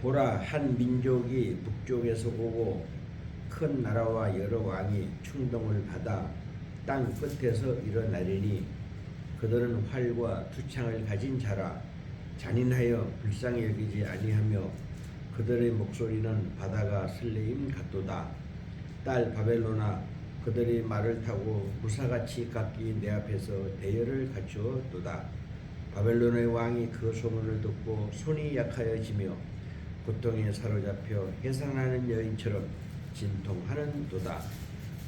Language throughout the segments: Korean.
보라, 한 민족이 북쪽에서 오고 큰 나라와 여러 왕이 충동을 받아 땅 끝에서 일어나리니 그들은 활과 투창을 가진 자라. 잔인하여 불쌍히 여기지 아니하며 그들의 목소리는 바다가 설레임 같도다. 딸 바벨론아, 그들이 말을 타고 무사같이 각기 내 앞에서 대열을 갖추었도다. 바벨론의 왕이 그 소문을 듣고 손이 약하여지며 고통에 사로잡혀 해산하는 여인처럼 진통하는도다.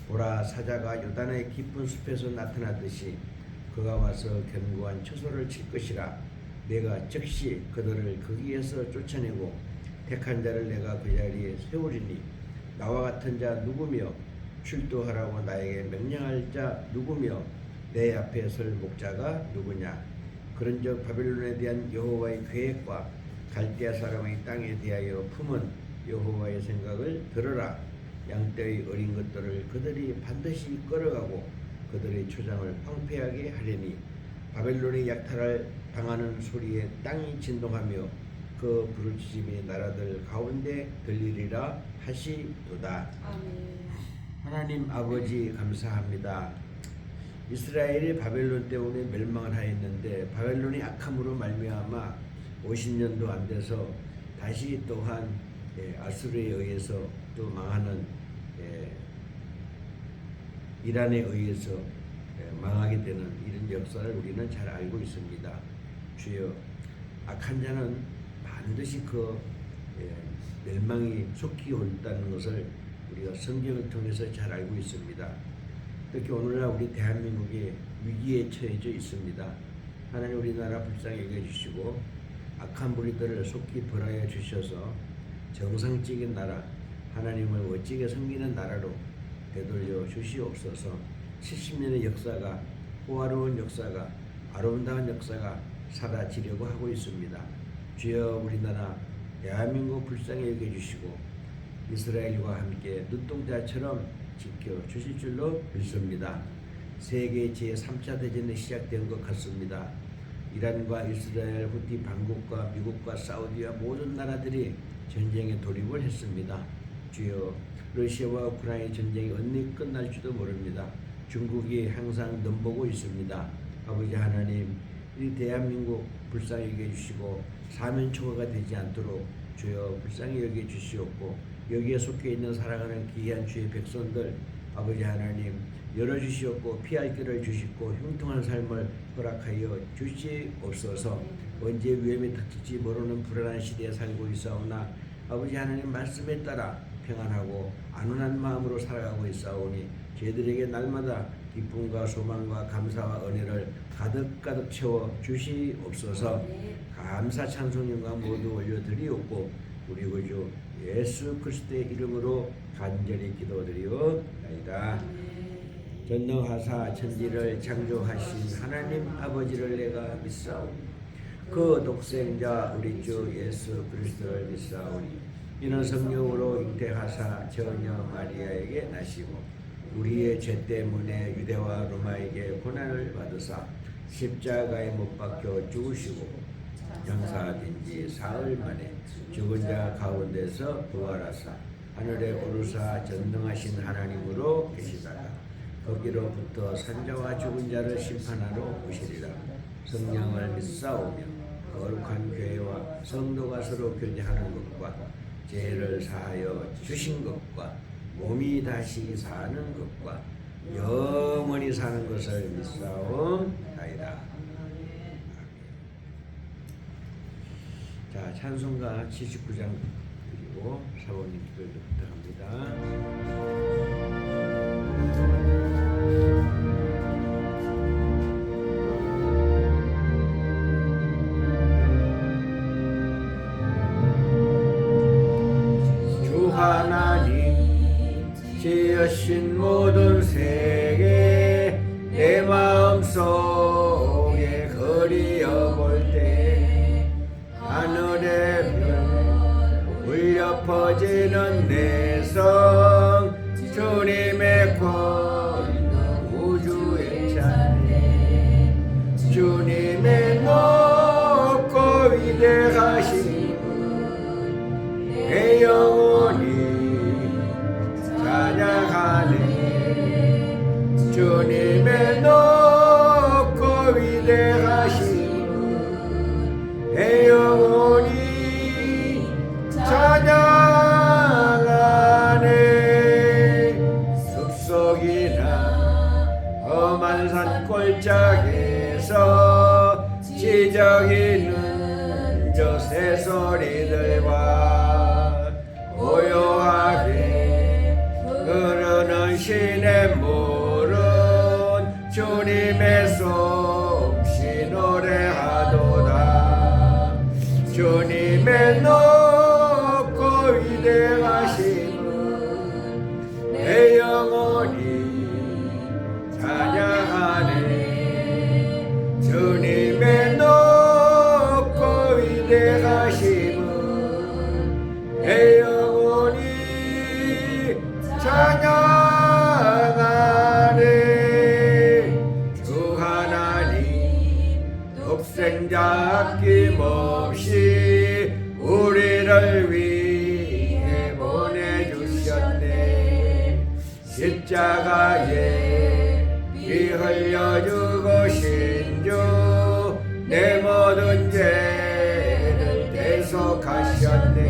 보라, 사자가 요단의 깊은 숲에서 나타나듯이 그가 와서 견고한 처소를 칠 것이라. 내가 즉시 그들을 거기에서 쫓아내고 택한 자를 내가 그 자리에 세우리니 나와 같은 자 누구며 출두하라고 나에게 명령할 자 누구며 내 앞에 설 목자가 누구냐. 그런즉 바벨론에 대한 여호와의 계획과 갈대아 사람의 땅에 대하여 품은 여호와의 생각을 들으라. 양떼의 어린 것들을 그들이 반드시 끌어가고 그들의 초장을 황폐하게 하려니 바벨론이 약탈을 당하는 소리에 땅이 진동하며 그 부르짖음이 나라들 가운데 들리리라 하시도다. 아멘. 하나님 아버지 감사합니다. 이스라엘이 바벨론 때문에 멸망을 하였는데 바벨론이 악함으로 말미암아 50년도 안 돼서 다시 또한 아수르에 의해서 또 망하는 이란에 의해서 망하게 되는 이런 역사를 우리는 잘 알고 있습니다. 주여, 악한 자는 반드시 그 멸망이 속히 온다는 것을 우리가 성경을 통해서 잘 알고 있습니다. 특히 오늘날 우리 대한민국이 위기에 처해져 있습니다. 하나님 우리나라 불쌍히 여겨주시고 악한 무리들을 속히 벌하여 주셔서 정상적인 나라, 하나님을 멋지게 섬기는 나라로 되돌려 주시옵소서. 70년의 역사가, 호화로운 역사가, 아름다운 역사가 사라지려고 하고 있습니다. 주여, 우리나라 대한민국 불쌍히 여겨주시고 이스라엘과 함께 눈동자처럼 지켜주실 줄로 믿습니다. 세계 제3차 대전이 시작된 것 같습니다. 이란과 이스라엘, 후티 반국과 미국과 사우디와 모든 나라들이 전쟁에 돌입을 했습니다. 주여, 러시아와 우크라이나 전쟁이 언제 끝날지도 모릅니다. 중국이 항상 넘보고 있습니다. 아버지 하나님, 이 대한민국 불쌍히 여겨주시고 사면초가가 되지 않도록 주여 불쌍히 여겨주시옵고 여기에 속해 있는 사랑하는 귀한 주의 백성들 아버지 하나님 열어주시옵고 피할 길을 주시고 형통한 삶을 허락하여 주시옵소서. 언제 위험이 닥칠지 모르는 불안한 시대에 살고 있사오나 아버지 하나님 말씀에 따라 평안하고 안온한 마음으로 살아가고 있사오니 저희들에게 날마다 기쁨과 소망과 감사와 은혜를 가득가득 채워 주시옵소서. 감사 찬송 영광 모두 올려드리옵고 우리 구주 예수 그리스도의 이름으로 간절히 기도드리옵나이다. 전능하사 천지를 창조하신 하나님 아버지를 내가 믿사오니 그 독생자 우리 주 예수 그리스도를 믿사오니 이는 성령으로 잉태하사 전녀 마리아에게 나시고 우리의 죄 때문에 유대와 로마에게 고난을 받으사 십자가에 못 박혀 죽으시고 장사된 지 사흘 만에 죽은 자 가운데서 부활하사 하늘에 오르사 전능하신 하나님으로 계시다가 거기로부터 산자와 죽은 자를 심판하러 오시리라. 성령을 믿사오며 거룩한 교회와 성도가 서로 교제하는 것과 죄를 사하여 주신 것과 몸이 다시 사는 것과 영원히 사는 것을 믿사옵나이다. 자, 찬송가 79장 그리고 사모님 기도를 부탁합니다. 하나님 지으신 모든 세계 내 마음속에 그리어 볼 때 하늘의 별 울려 퍼지는 내성 주님의 권능 우주의 찬양 주님의 높고 위대하신 십자가에 피 흘려 죽으신 주 내 모든 죄를 대속하셨네.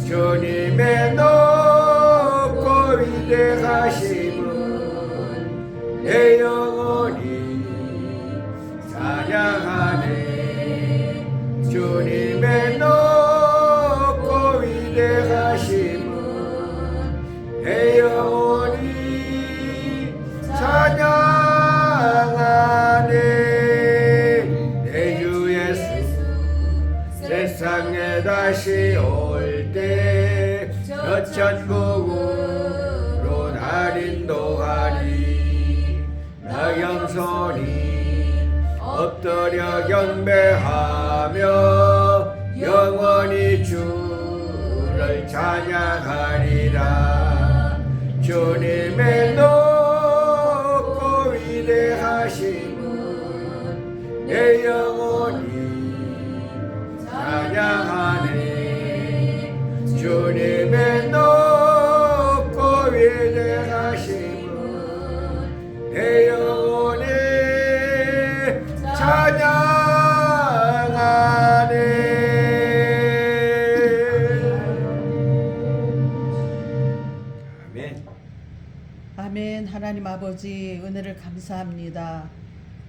주님의 높고 위대하심은 내 영혼이 찬양하네. 주님의 높고 위대하심은 내 영혼이 찬양하네. 내 주 예수 세상에 다시 올 때 저 천국으로 날 인도하리. 나 영손이 엎드려 경배하며 영원히 주를 찬양하리라. 주님의 높고 위대하심은 내 영혼이 찬양하네. 주님의 높고 위대하심은 내 영혼이 찬양하네. 아멘. 아멘. 하나님 아버지 은혜를 감사합니다.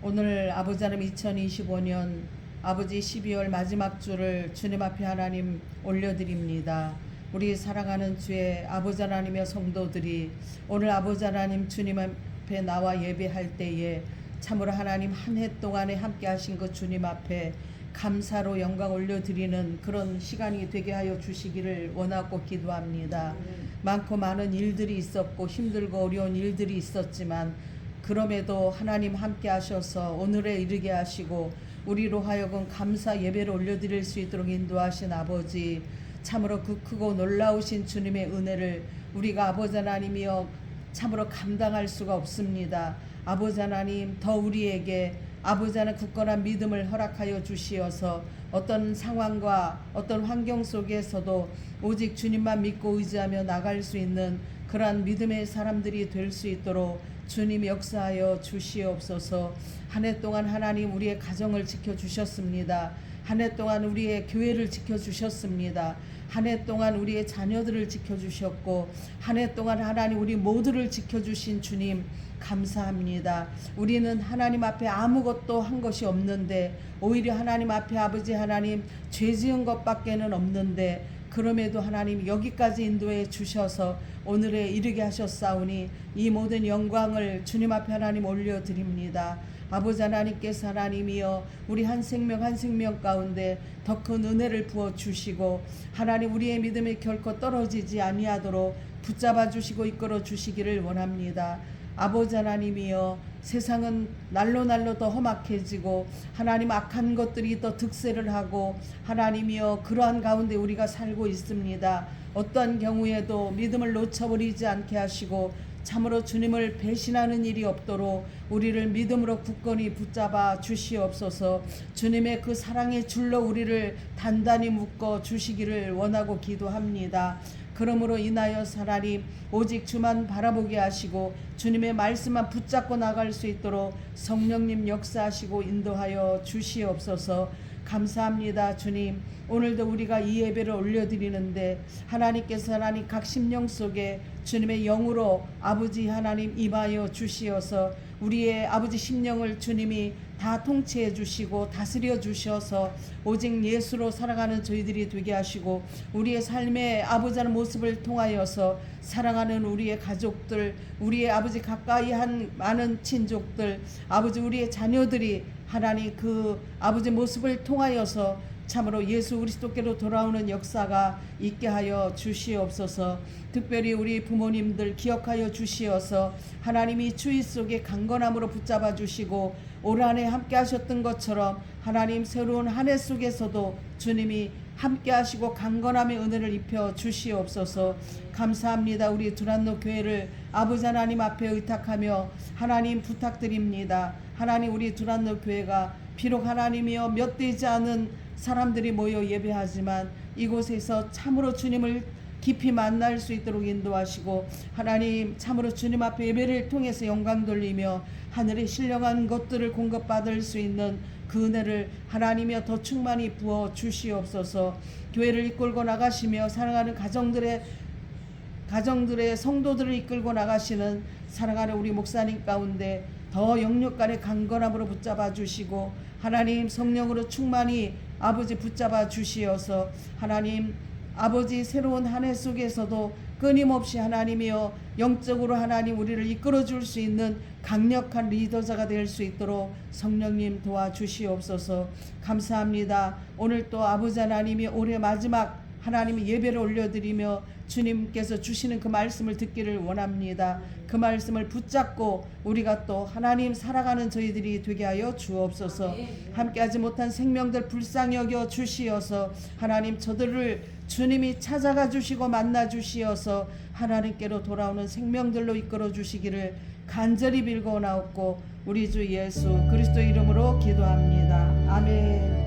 오늘 아버지 하나님 2025년 아버지 12월 마지막 주를 주님 앞에 하나님 올려드립니다. 우리 사랑하는 주의 아버지 하나님의 성도들이 오늘 아버지 하나님 주님 앞에 나와 예배할 때에 참으로 하나님 한 해 동안에 함께 하신 그 주님 앞에 감사로 영광 올려드리는 그런 시간이 되게 하여 주시기를 원하고 기도합니다. 많고 많은 일들이 있었고 힘들고 어려운 일들이 있었지만 그럼에도 하나님 함께 하셔서 오늘에 이르게 하시고 우리로 하여금 감사 예배를 올려드릴 수 있도록 인도하신 아버지, 참으로 그 크고 놀라우신 주님의 은혜를 우리가 아버지 하나님이여 참으로 감당할 수가 없습니다. 아버지 하나님 더 우리에게 아버지 하나님 굳건한 믿음을 허락하여 주시어서 어떤 상황과 어떤 환경 속에서도 오직 주님만 믿고 의지하며 나갈 수 있는 그러한 믿음의 사람들이 될 수 있도록 주님 역사하여 주시옵소서. 한 해 동안 하나님 우리의 가정을 지켜주셨습니다. 한 해 동안 우리의 교회를 지켜주셨습니다. 한 해 동안 우리의 자녀들을 지켜주셨고 한 해 동안 하나님 우리 모두를 지켜주신 주님 감사합니다. 우리는 하나님 앞에 아무것도 한 것이 없는데 오히려 하나님 앞에 아버지 하나님 죄 지은 것밖에는 없는데 그럼에도 하나님 여기까지 인도해 주셔서 오늘에 이르게 하셨사오니 이 모든 영광을 주님 앞에 하나님 올려드립니다. 아버지 하나님께서 하나님이여 우리 한 생명 한 생명 가운데 더 큰 은혜를 부어 주시고 하나님 우리의 믿음이 결코 떨어지지 아니하도록 붙잡아 주시고 이끌어 주시기를 원합니다. 아버지 하나님이여 세상은 날로 날로 더 험악해지고 하나님 악한 것들이 더 득세를 하고 하나님이여 그러한 가운데 우리가 살고 있습니다. 어떠한 경우에도 믿음을 놓쳐버리지 않게 하시고 참으로 주님을 배신하는 일이 없도록 우리를 믿음으로 굳건히 붙잡아 주시옵소서. 주님의 그 사랑의 줄로 우리를 단단히 묶어 주시기를 원하고 기도합니다. 그러므로 인하여 하나님 오직 주만 바라보게 하시고 주님의 말씀만 붙잡고 나갈 수 있도록 성령님 역사하시고 인도하여 주시옵소서. 감사합니다. 주님 오늘도 우리가 이 예배를 올려드리는데 하나님께서 하나님 각 심령 속에 주님의 영으로 아버지 하나님 임하여 주시어서 우리의 아버지 심령을 주님이 다 통치해 주시고 다스려 주셔서 오직 예수로 살아가는 저희들이 되게 하시고 우리의 삶의 아버지 하는 모습을 통하여서 사랑하는 우리의 가족들 우리의 아버지 가까이 한 많은 친족들 아버지 우리의 자녀들이 하나님 그 아버지 모습을 통하여서 참으로 예수 그리스도께로 돌아오는 역사가 있게 하여 주시옵소서. 특별히 우리 부모님들 기억하여 주시어서 하나님이 주의 속에 강건함으로 붙잡아 주시고 올 한 해 함께 하셨던 것처럼 하나님 새로운 한 해 속에서도 주님이 함께 하시고 강건함의 은혜를 입혀 주시옵소서. 감사합니다. 우리 두란노 교회를 아버지 하나님 앞에 의탁하며 하나님 부탁드립니다. 하나님 우리 두란노 교회가 비록 하나님이여 몇 되지 않은 사람들이 모여 예배하지만 이곳에서 참으로 주님을 깊이 만날 수 있도록 인도하시고 하나님 참으로 주님 앞에 예배를 통해서 영광 돌리며 하늘의 신령한 것들을 공급받을 수 있는 그 은혜를 하나님이여 더 충만히 부어 주시옵소서. 교회를 이끌고 나가시며 사랑하는 가정들의 성도들을 이끌고 나가시는 사랑하는 우리 목사님 가운데 더 영육간의 강건함으로 붙잡아 주시고 하나님 성령으로 충만히 아버지 붙잡아 주시어서 하나님 아버지 새로운 한 해 속에서도 끊임없이 하나님이여 영적으로 하나님 우리를 이끌어 줄 수 있는 강력한 리더자가 될 수 있도록 성령님 도와주시옵소서. 감사합니다. 오늘 또 아버지 하나님이 올해 마지막 하나님의 예배를 올려드리며 주님께서 주시는 그 말씀을 듣기를 원합니다. 그 말씀을 붙잡고 우리가 또 하나님 살아가는 저희들이 되게 하여 주옵소서. 함께하지 못한 생명들 불쌍히 여겨 주시어서 하나님 저들을 주님이 찾아가 주시고 만나 주시어서 하나님께로 돌아오는 생명들로 이끌어 주시기를 간절히 빌고나옵고 우리 주 예수 그리스도 이름으로 기도합니다. 아멘.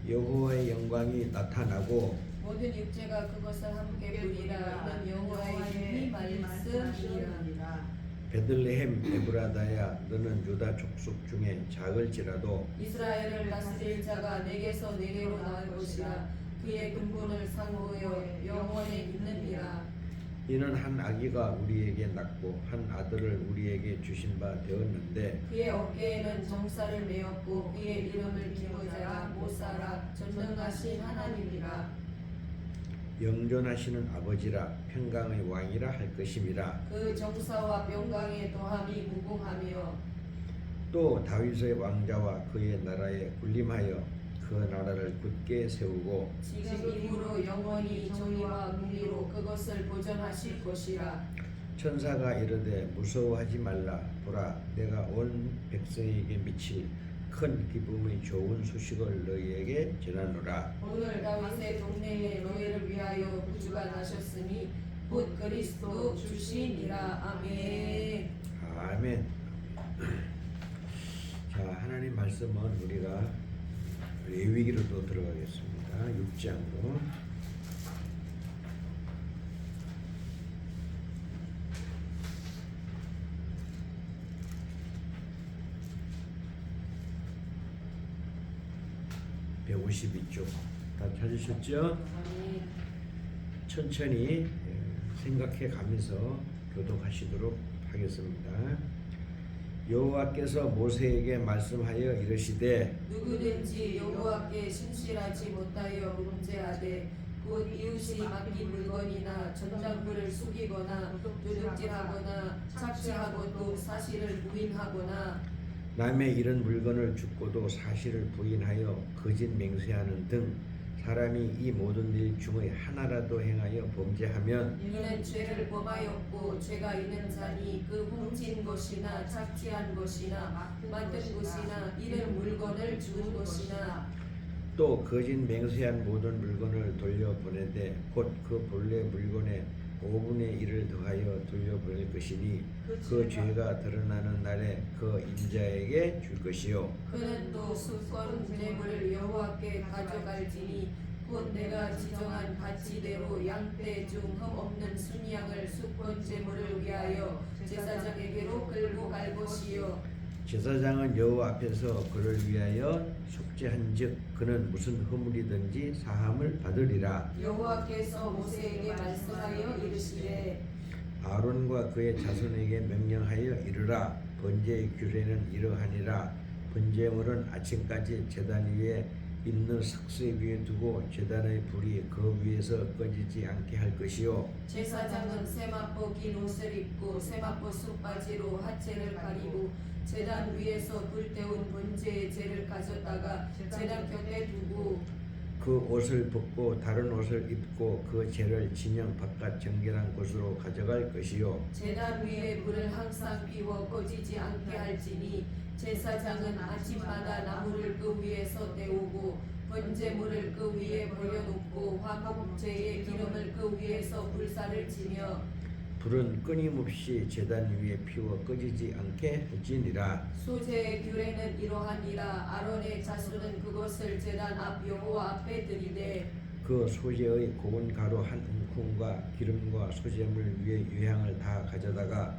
여호와의 영광이 나타나고 모든 육체가 그것을 함께 보리라. 이는 여호와의 말씀이니라. 베들레헴 에브라다야 너는 유다 족속 중에 작을지라도 이스라엘을 다스릴 자가 내게서 내게로 나올 것이라. 그의 근본을 상고하여 영원에 있느니라. 이는 한 아기가 우리에게 낳고 한 아들을 우리에게 주신 바 되었는데 그의 어깨에는 정사를 메었고 그의 이름을 기고자라 모사라 전능하신 하나님이라. 영존하시는 아버지라 평강의 왕이라 할 것임이라. 그 정사와 평강의 도함이 무궁하며 또 다윗의 왕자와 그의 나라에 군림하여 그 나라를 굳게 세우고 지금 이후로 영원히 정의와 공의로 그것을 보존하실 것이라. 천사가 이르되 무서워하지 말라. 보라 내가 온 백성에게 미칠 큰 기쁨의 좋은 소식을 너희에게 전하노라. 오늘 다윗의 동네에 너희를 위하여 구주가 나셨으니 곧 그리스도 주시니라. 아멘. 아멘. 자, 하나님 말씀은 우리가 레위기로 또 들어가겠습니다. 6장으로. (152쪽) 다 찾으셨죠? 천천히 생각해 가면서 교독하시도록 하겠습니다. 여호와께서 모세에게 말씀하여 이르시되 누구든지 여호와께 신실하지 못하여 범죄하되 곧 이웃이 맡긴 물건이나 전장물을 속이거나 도둑질하거나 착취하고 또 사실을 부인하거나 남의 이런 물건을 줍고도 사실을 부인하여 거짓 맹세하는 등 사람이 이 모든 일 중의 하나라도 행하여 범죄하면 이는 죄를 범하였고 죄가 있는 자니 그 훔친 것이나 착취한 것이나 맡은 것이나 잃은 물건을 주운 것이나 또 거짓 맹세한 모든 물건을 돌려보내되 곧 그 본래 물건의 5분의 1을 더하여 돌려보낼 것이니 그 죄가 드러나는 날에 그 인자에게 줄 것이요 그는 또 수건 재물을 여호와께 가져갈지니 곧 내가 지정한 가치대로 양떼 중 흠 없는 순양을 수건 재물을 위하여 제사장에게로 끌고 갈 것이요 제사장은 여호와 앞에서 그를 위하여 속죄한즉 그는 무슨 허물이든지 사함을 받으리라. 여호와께서 모세에게 말씀하여 이르시되 아론과 그의 자손에게 명령하여 이르라. 번제의 규례는 이러하니라. 번제물은 아침까지 제단 위에 있는 석쇠 위에 두고 제단의 불이 그 위에서 꺼지지 않게 할 것이요 제사장은 세마포 긴 옷을 입고 세마포 속바지로 하체를 가리고 제단 위에서 불 때운 번제의 재를 가져다가 제단 곁에 두고 그 옷을 벗고 다른 옷을 입고 그 재를 진영 바깥 정결한 곳으로 가져갈 것이요 제단 위에 불을 항상 피워 꺼지지 않게 할지니 제사장은 아침마다 나무를 그 위에서 때우고 번제물을 그 위에 버려놓고 화목제의 기름을 그 위에서 불사를 치며 불은 끊임없이 제단 위에 피워 꺼지지 않게 할지니라. 소제의 규례는 이러하니라. 아론의 자손은 그것을 제단 앞 여호와 앞에 드리되 그 소재의 고운 가루 한 움큼과 기름과 소재물 위에 유향을 다 가져다가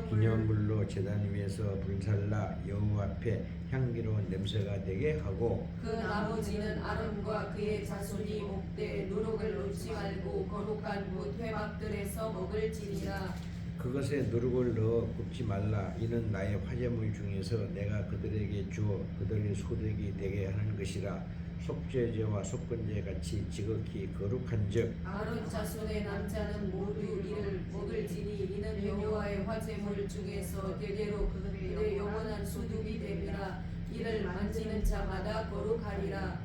기념물로 제단 위에서 불살라 여호와 앞에 향기로운 냄새가 되게 하고 그 나머지는 아론과 그의 자손이 목되 누룩을 놓지 말고 거룩한 곳 회막들에서 먹을지니라. 그것에 누룩을 넣어 굽지 말라. 이는 나의 화제물 중에서 내가 그들에게 주어 그들의 소득이 되게 하는 것이라. 속죄제와 속건제 같이 지극히 거룩한즉 아론 자손의 남자는 모두 이를 먹을지니 이는 여호와의 화제물 중에서 대대로 그들의 영원한 소득이 됨이라. 이를 만지는 자마다 거룩하리라.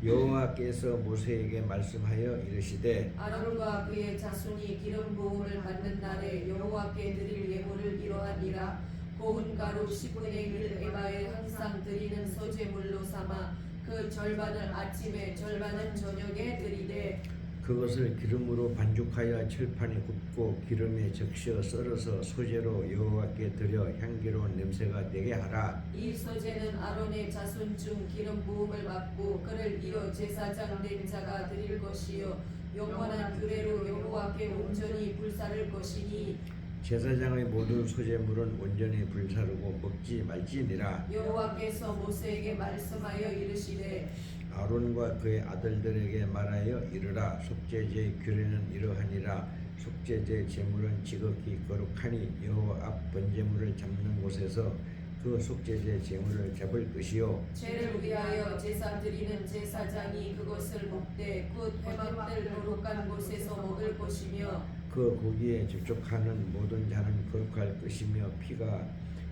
여호와께서 모세에게 말씀하여 이르시되 아론과 그의 자손이 기름 부음을 받는 날에 여호와께 드릴 예물을 이러하니라. 고운 가루 10분의 1 에바에 항상 드리는 소제물로 삼아 그 절반을 아침에 절반은 저녁에 드리되 그것을 기름으로 반죽하여 철판에 굽고 기름에 적셔 썰어서 소재로 여호와께 드려 향기로운 냄새가 되게 하라. 이 소제는 아론의 자손 중 기름 부음을 받고 그를 이어 제사장 된 자가 드릴 것이요 영원한 규례로 여호와께 온전히 불사를 것이니 제사장의 모든 소재물은 온전히 불사르고 먹지 말지니라. 여호와께서 모세에게 말씀하여 이르시되 아론과 그의 아들들에게 말하여 이르라. 속죄제의 규례는 이러하니라. 속죄제 제물은 지극히 거룩하니 여호와 앞 번제물을 잡는 곳에서 그 속죄제 제물을 잡을 것이요 죄를 위하여 제사 드리는 제사장이 그것을 먹되 곧 회막들 거룩한 곳에서 먹을 것이며 그 고기에 접촉하는 모든 자는 거룩할 것이며 피가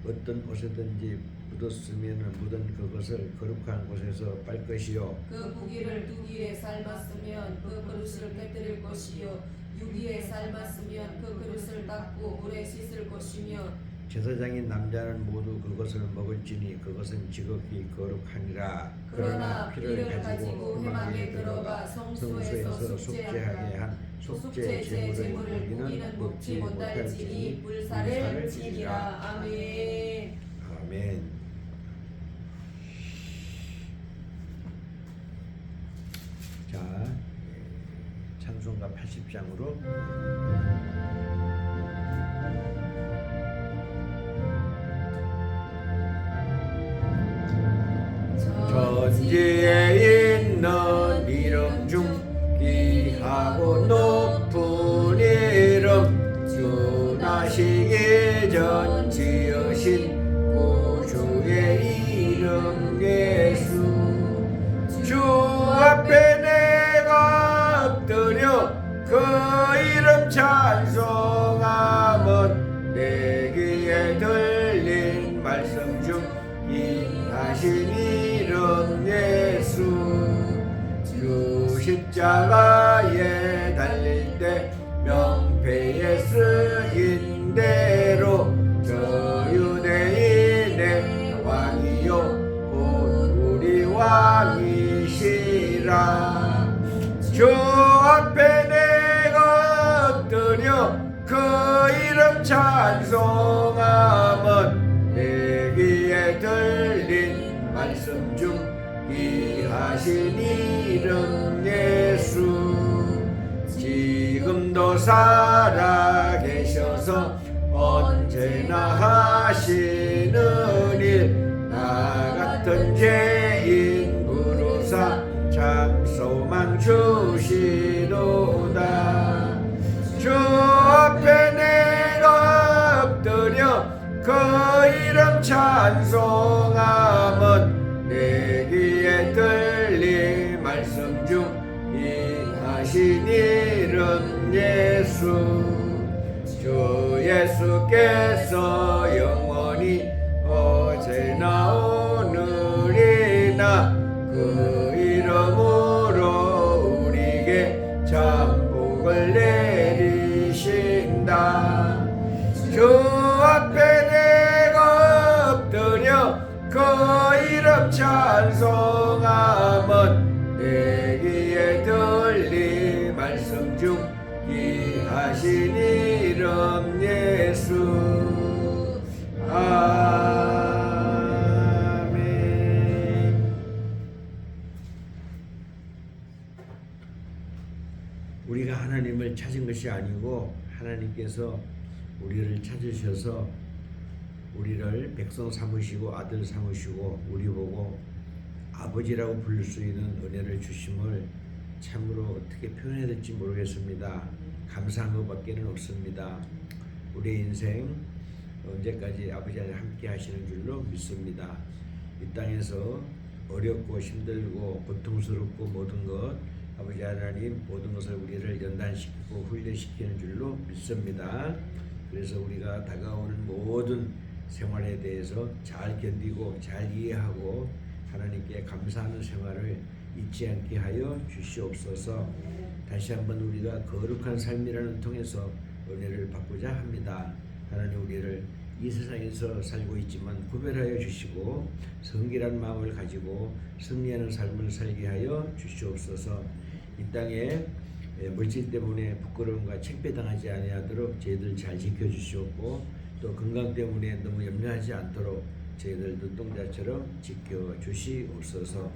어떤 옷에든지 묻었으면 묻은 그것을 거룩한 곳에서 빨 것이요 그 고기를 2기에 삶았으면 그 그릇을 깨뜨릴 것이요 6기에 삶았으면 그 그릇을 닦고 물에 씻을 것이며 제사장인 남자는 모두 그것을 먹을지니 그것은 지극히 거룩하니라. 그러나 피를 가지고 회막에 들어가 성소에서 속죄하게 한 속죄 제물을 고기는 먹지 못할지니 불사를 지니라. 아멘. 아멘. 자, 찬송가 80장으로 전지에 있는 이름 중 귀하고 높은 이름 주 나시기 전 지으신 구주의 이름 예수 주 앞에 내가 엎드려 그 이름 찬송하면 내 귀에 들린 말씀 중 하신 이름 예수 주 십자가에 달릴 때 명패에 쓰인 대로 저 유대인의 왕이요 곧 우리 왕이시라 주 앞에 내가 엎드려 그 이름 찬송하면 내 귀에 들린 말씀 중 귀하신 이름 예수 지금도 살아계셔서 언제나 하시는 일 나 같은 죄인 부르사 참 소망 주시도다 주 앞에 내가 엎드려 그 이름 찬송하면 내 귀에 들린 말씀 중 이하신 이름 예수 주 예수께서 영원히 어제나 오늘이나 그 이름으로 우리에게 참 복을 내리신다 주 앞에 내가 엎드려 그 이름 찬송하면 내 귀에 들린 말씀 중 귀하신 이름 예수 아멘. 우리가 하나님을 찾은 것이 아니고 하나님께서 우리를 찾으셔서 우리를 백성 삼으시고 아들 삼으시고 우리 보고 아버지라고 부를 수 있는 은혜를 주심을 참으로 어떻게 표현해야 될지 모르겠습니다. 감사한 것밖에는 없습니다. 우리의 인생 언제까지 아버지 하나님 함께 하시는 줄로 믿습니다. 이 땅에서 어렵고 힘들고 고통스럽고 모든 것 아버지 하나님 모든 것을 우리를 연단시키고 훈련시키는 줄로 믿습니다. 그래서 우리가 다가오는 모든 생활에 대해서 잘 견디고 잘 이해하고 하나님께 감사하는 생활을 잊지 않게 하여 주시옵소서. 다시 한번 우리가 거룩한 삶이라는 통해서 은혜를 받고자 합니다. 하나님 우리를 이 세상에서 살고 있지만 구별하여 주시고 성결한 마음을 가지고 승리하는 삶을 살게 하여 주시옵소서. 이 땅에 물질 때문에 부끄러움과 책배당하지 아니하도록 저희들 잘 지켜주시옵고 또 건강 때문에 너무 염려하지 않도록 저희들 눈동자처럼 지켜주시옵소서.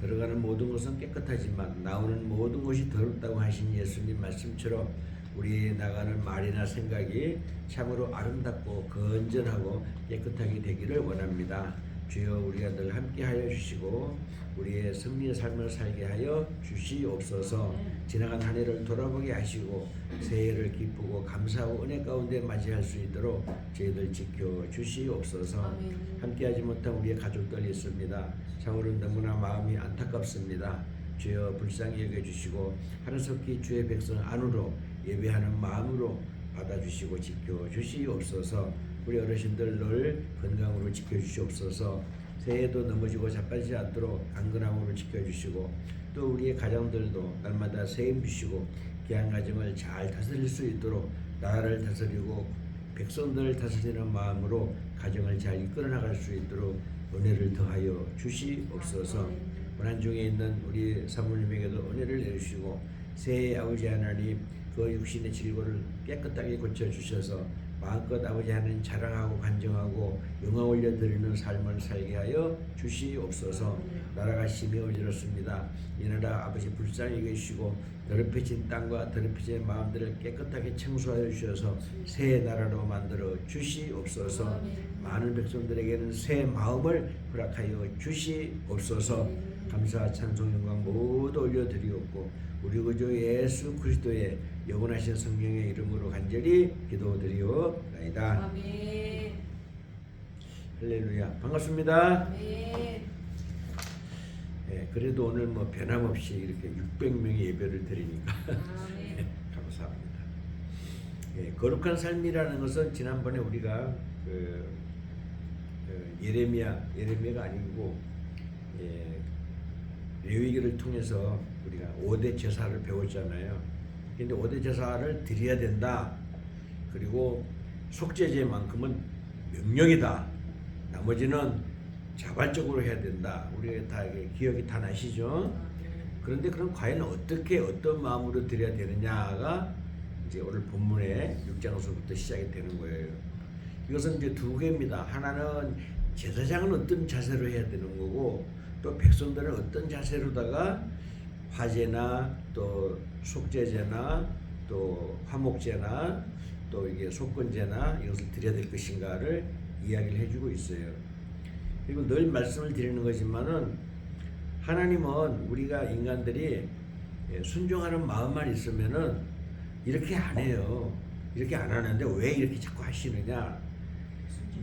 들어가는 모든 것은 깨끗하지만 나오는 모든 것이 더럽다고 하신 예수님 말씀처럼 우리 나가는 말이나 생각이 참으로 아름답고 건전하고 깨끗하게 되기를 원합니다. 주여 우리가 늘 함께하여 주시고 우리의 승리의 삶을 살게 하여 주시옵소서. 지나간 한 해를 돌아보게 하시고 새해를 기쁘고 감사하고 은혜 가운데 맞이할 수 있도록 저희들 지켜주시옵소서. 함께하지 못한 우리의 가족들이 있습니다. 참으로 너무나 마음이 안타깝습니다. 주여 불쌍히 여겨주시고 하루속히 주의 백성 안으로 예배하는 마음으로 받아주시고 지켜주시옵소서. 우리 어르신들 늘 건강으로 지켜주시옵소서. 새해에도 넘어지고 자빠지지 않도록 강건함으로 지켜주시고 또 우리의 가정들도 날마다 세임 주시고 귀한 가정을 잘 다스릴 수 있도록 나라를 다스리고 백성들을 다스리는 마음으로 가정을 잘 이끌어 나갈 수 있도록 은혜를 더하여 주시옵소서. 고난 중에 있는 우리 사모님에게도 은혜를 내주시고 새해 아버지 하나님 그 육신의 질고를 깨끗하게 고쳐주셔서 마음껏 아버지 하나님 자랑하고 간증하고 영광 올려드리는 삶을 살게 하여 주시옵소서. 나라가 심히 어지럽습니다. 이 나라 아버지 불쌍히 계시고 더럽혀진 땅과 더럽혀진 마음들을 깨끗하게 청소하여 주셔서 새 나라로 만들어 주시옵소서. 많은 백성들에게는 새 마음을 허락하여 주시옵소서. 감사 찬송 영광 모두 올려드리옵고 우리 구주 예수 그리스도의 영원하신 성령의 이름으로 간절히 기도드리옵나이다. 아멘. 할렐루야. 반갑습니다. 아멘. 그래도 오늘 뭐 변함없이 이렇게 600명의 예배를 드리니까 아멘. 감사합니다. 거룩한 삶이라는 것은 지난번에 우리가 예레미야가 아니고 레위기를 통해서 우리가 5대 제사를 배웠잖아요. 근데 5대 제사를 드려야 된다. 그리고 속죄제만큼은 명령이다. 나머지는 자발적으로 해야 된다. 우리가 다 기억이 다 나시죠? 그런데 그럼 과연 어떤 마음으로 드려야 되느냐가 이제 오늘 본문의 6장에서부터 시작이 되는 거예요. 이것은 이제 두 개입니다. 하나는 제사장은 어떤 자세로 해야 되는 거고 또 백성들은 어떤 자세로다가 화제나 또 속죄제나 또 화목제나 또 이게 속건제나 이것을 드려야 될 것인가를 이야기를 해주고 있어요. 그리고 늘 말씀을 드리는 거지만은 하나님은 우리가 인간들이 순종하는 마음만 있으면은 이렇게 안 해요. 이렇게 안 하는데 왜 이렇게 자꾸 하시느냐?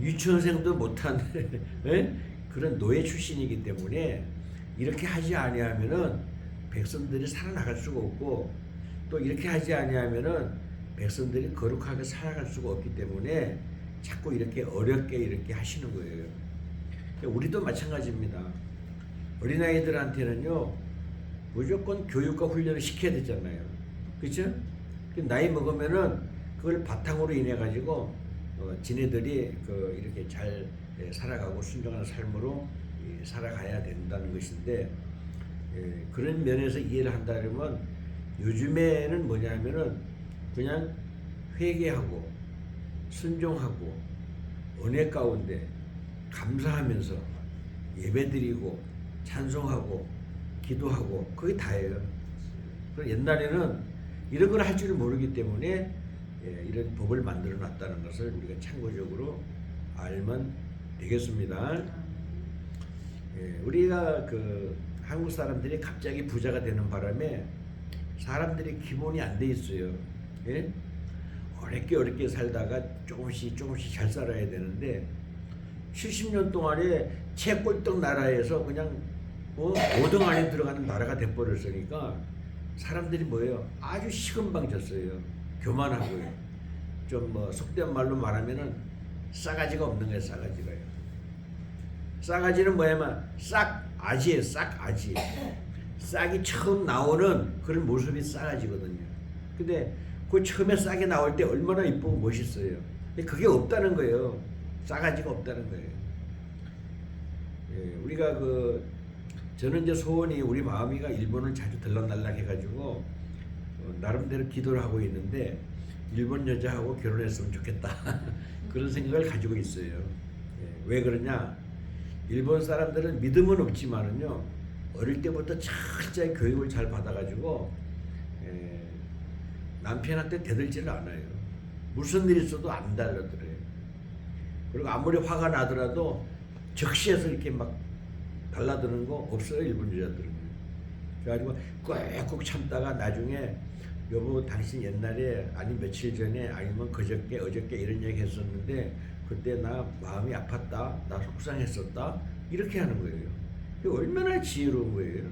유치원생도 못한 그런 노예 출신이기 때문에 이렇게 하지 아니하면은 백성들이 살아나갈 수가 없고 또 이렇게 하지 아니하면은 백성들이 거룩하게 살아갈 수가 없기 때문에 자꾸 이렇게 어렵게 이렇게 하시는 거예요. 우리도 마찬가지입니다. 어린아이들한테는요 무조건 교육과 훈련을 시켜야 되잖아요. 그렇죠? 나이 먹으면은 그걸 바탕으로 인해 가지고 지네들이 이렇게 잘 살아가고 순종하는 삶으로 살아가야 된다는 것인데 그런 면에서 이해를 한다면 요즘에는 뭐냐면은 그냥 회개하고 순종하고 은혜 가운데 감사하면서 예배드리고 찬송하고 기도하고 그게 다예요. 옛날에는 이런 걸 할 줄 모르기 때문에 이런 법을 만들어 놨다는 것을 우리가 참고적으로 알면 되겠습니다. 우리가 그 한국 사람들이 갑자기 부자가 되는 바람에 사람들이 기본이 안 돼 있어요. 예? 어렵게 살다가 조금씩 잘 살아야 되는데 70년 동안에 채꼴떡 나라에서 그냥 5등 안에 들어가는 나라가 돼버렸으니까 사람들이 뭐예요? 아주 시금방졌어요. 교만하고요. 좀 뭐 속된 말로 말하면은 싸가지가 없는 거예요. 싸가지가요. 싸가지는 뭐냐면 싹아지예요. 싹아지. 싹이 처음 나오는 그런 모습이 싸가지거든요. 근데 그 처음에 싹이 나올 때 얼마나 이쁘고 멋있어요. 근데 그게 없다는 거예요. 싸가지가 없다는 거예요. 우리가 저는 이제 소원이 우리 마음이가 일본을 자주 들락날락 해가지고 나름대로 기도를 하고 있는데 일본 여자하고 결혼했으면 좋겠다. 그런 생각을 가지고 있어요. 왜 그러냐? 일본 사람들은 믿음은 없지만은요 어릴 때부터 철저히 교육을 잘 받아가지고 남편한테 대들지를 않아요. 무슨 일 있어도 안 달라들어요. 그리고 아무리 화가 나더라도 적시해서 이렇게 막 달라드는 거 없어요. 일본 여자들은. 그래가지고 꾹꾹 참다가 나중에 여보 당신 옛날에 아니 며칠 전에 아니면 그저께 어저께 이런 얘기 했었는데 그때 나 마음이 아팠다. 나 속상했었다. 이렇게 하는 거예요. 그게 얼마나 지혜로운 거예요.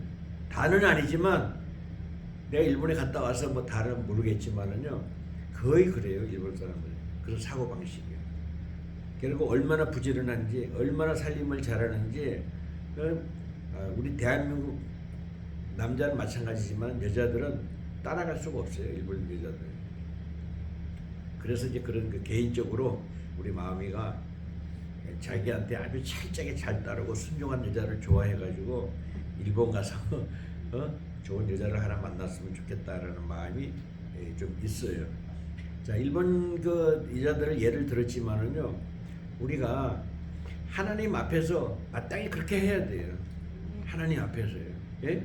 다는 아니지만 내가 일본에 갔다 와서 뭐 다는 모르겠지만은요 거의 그래요. 일본 사람들. 그런 사고방식이에요. 그리고 얼마나 부지런한지 얼마나 살림을 잘하는지 우리 대한민국 남자는 마찬가지지만 여자들은 따라갈 수가 없어요. 일본 여자들. 그래서 이제 그런 개인적으로 우리 마음이가 자기한테 아주 철저하게 잘 따르고 순종한 여자를 좋아해가지고 일본 가서 좋은 여자를 하나 만났으면 좋겠다라는 마음이 좀 있어요. 자, 일본 여자들을 예를 들었지만은요, 우리가 하나님 앞에서 마땅히 그렇게 해야 돼요. 하나님 앞에서요. 예?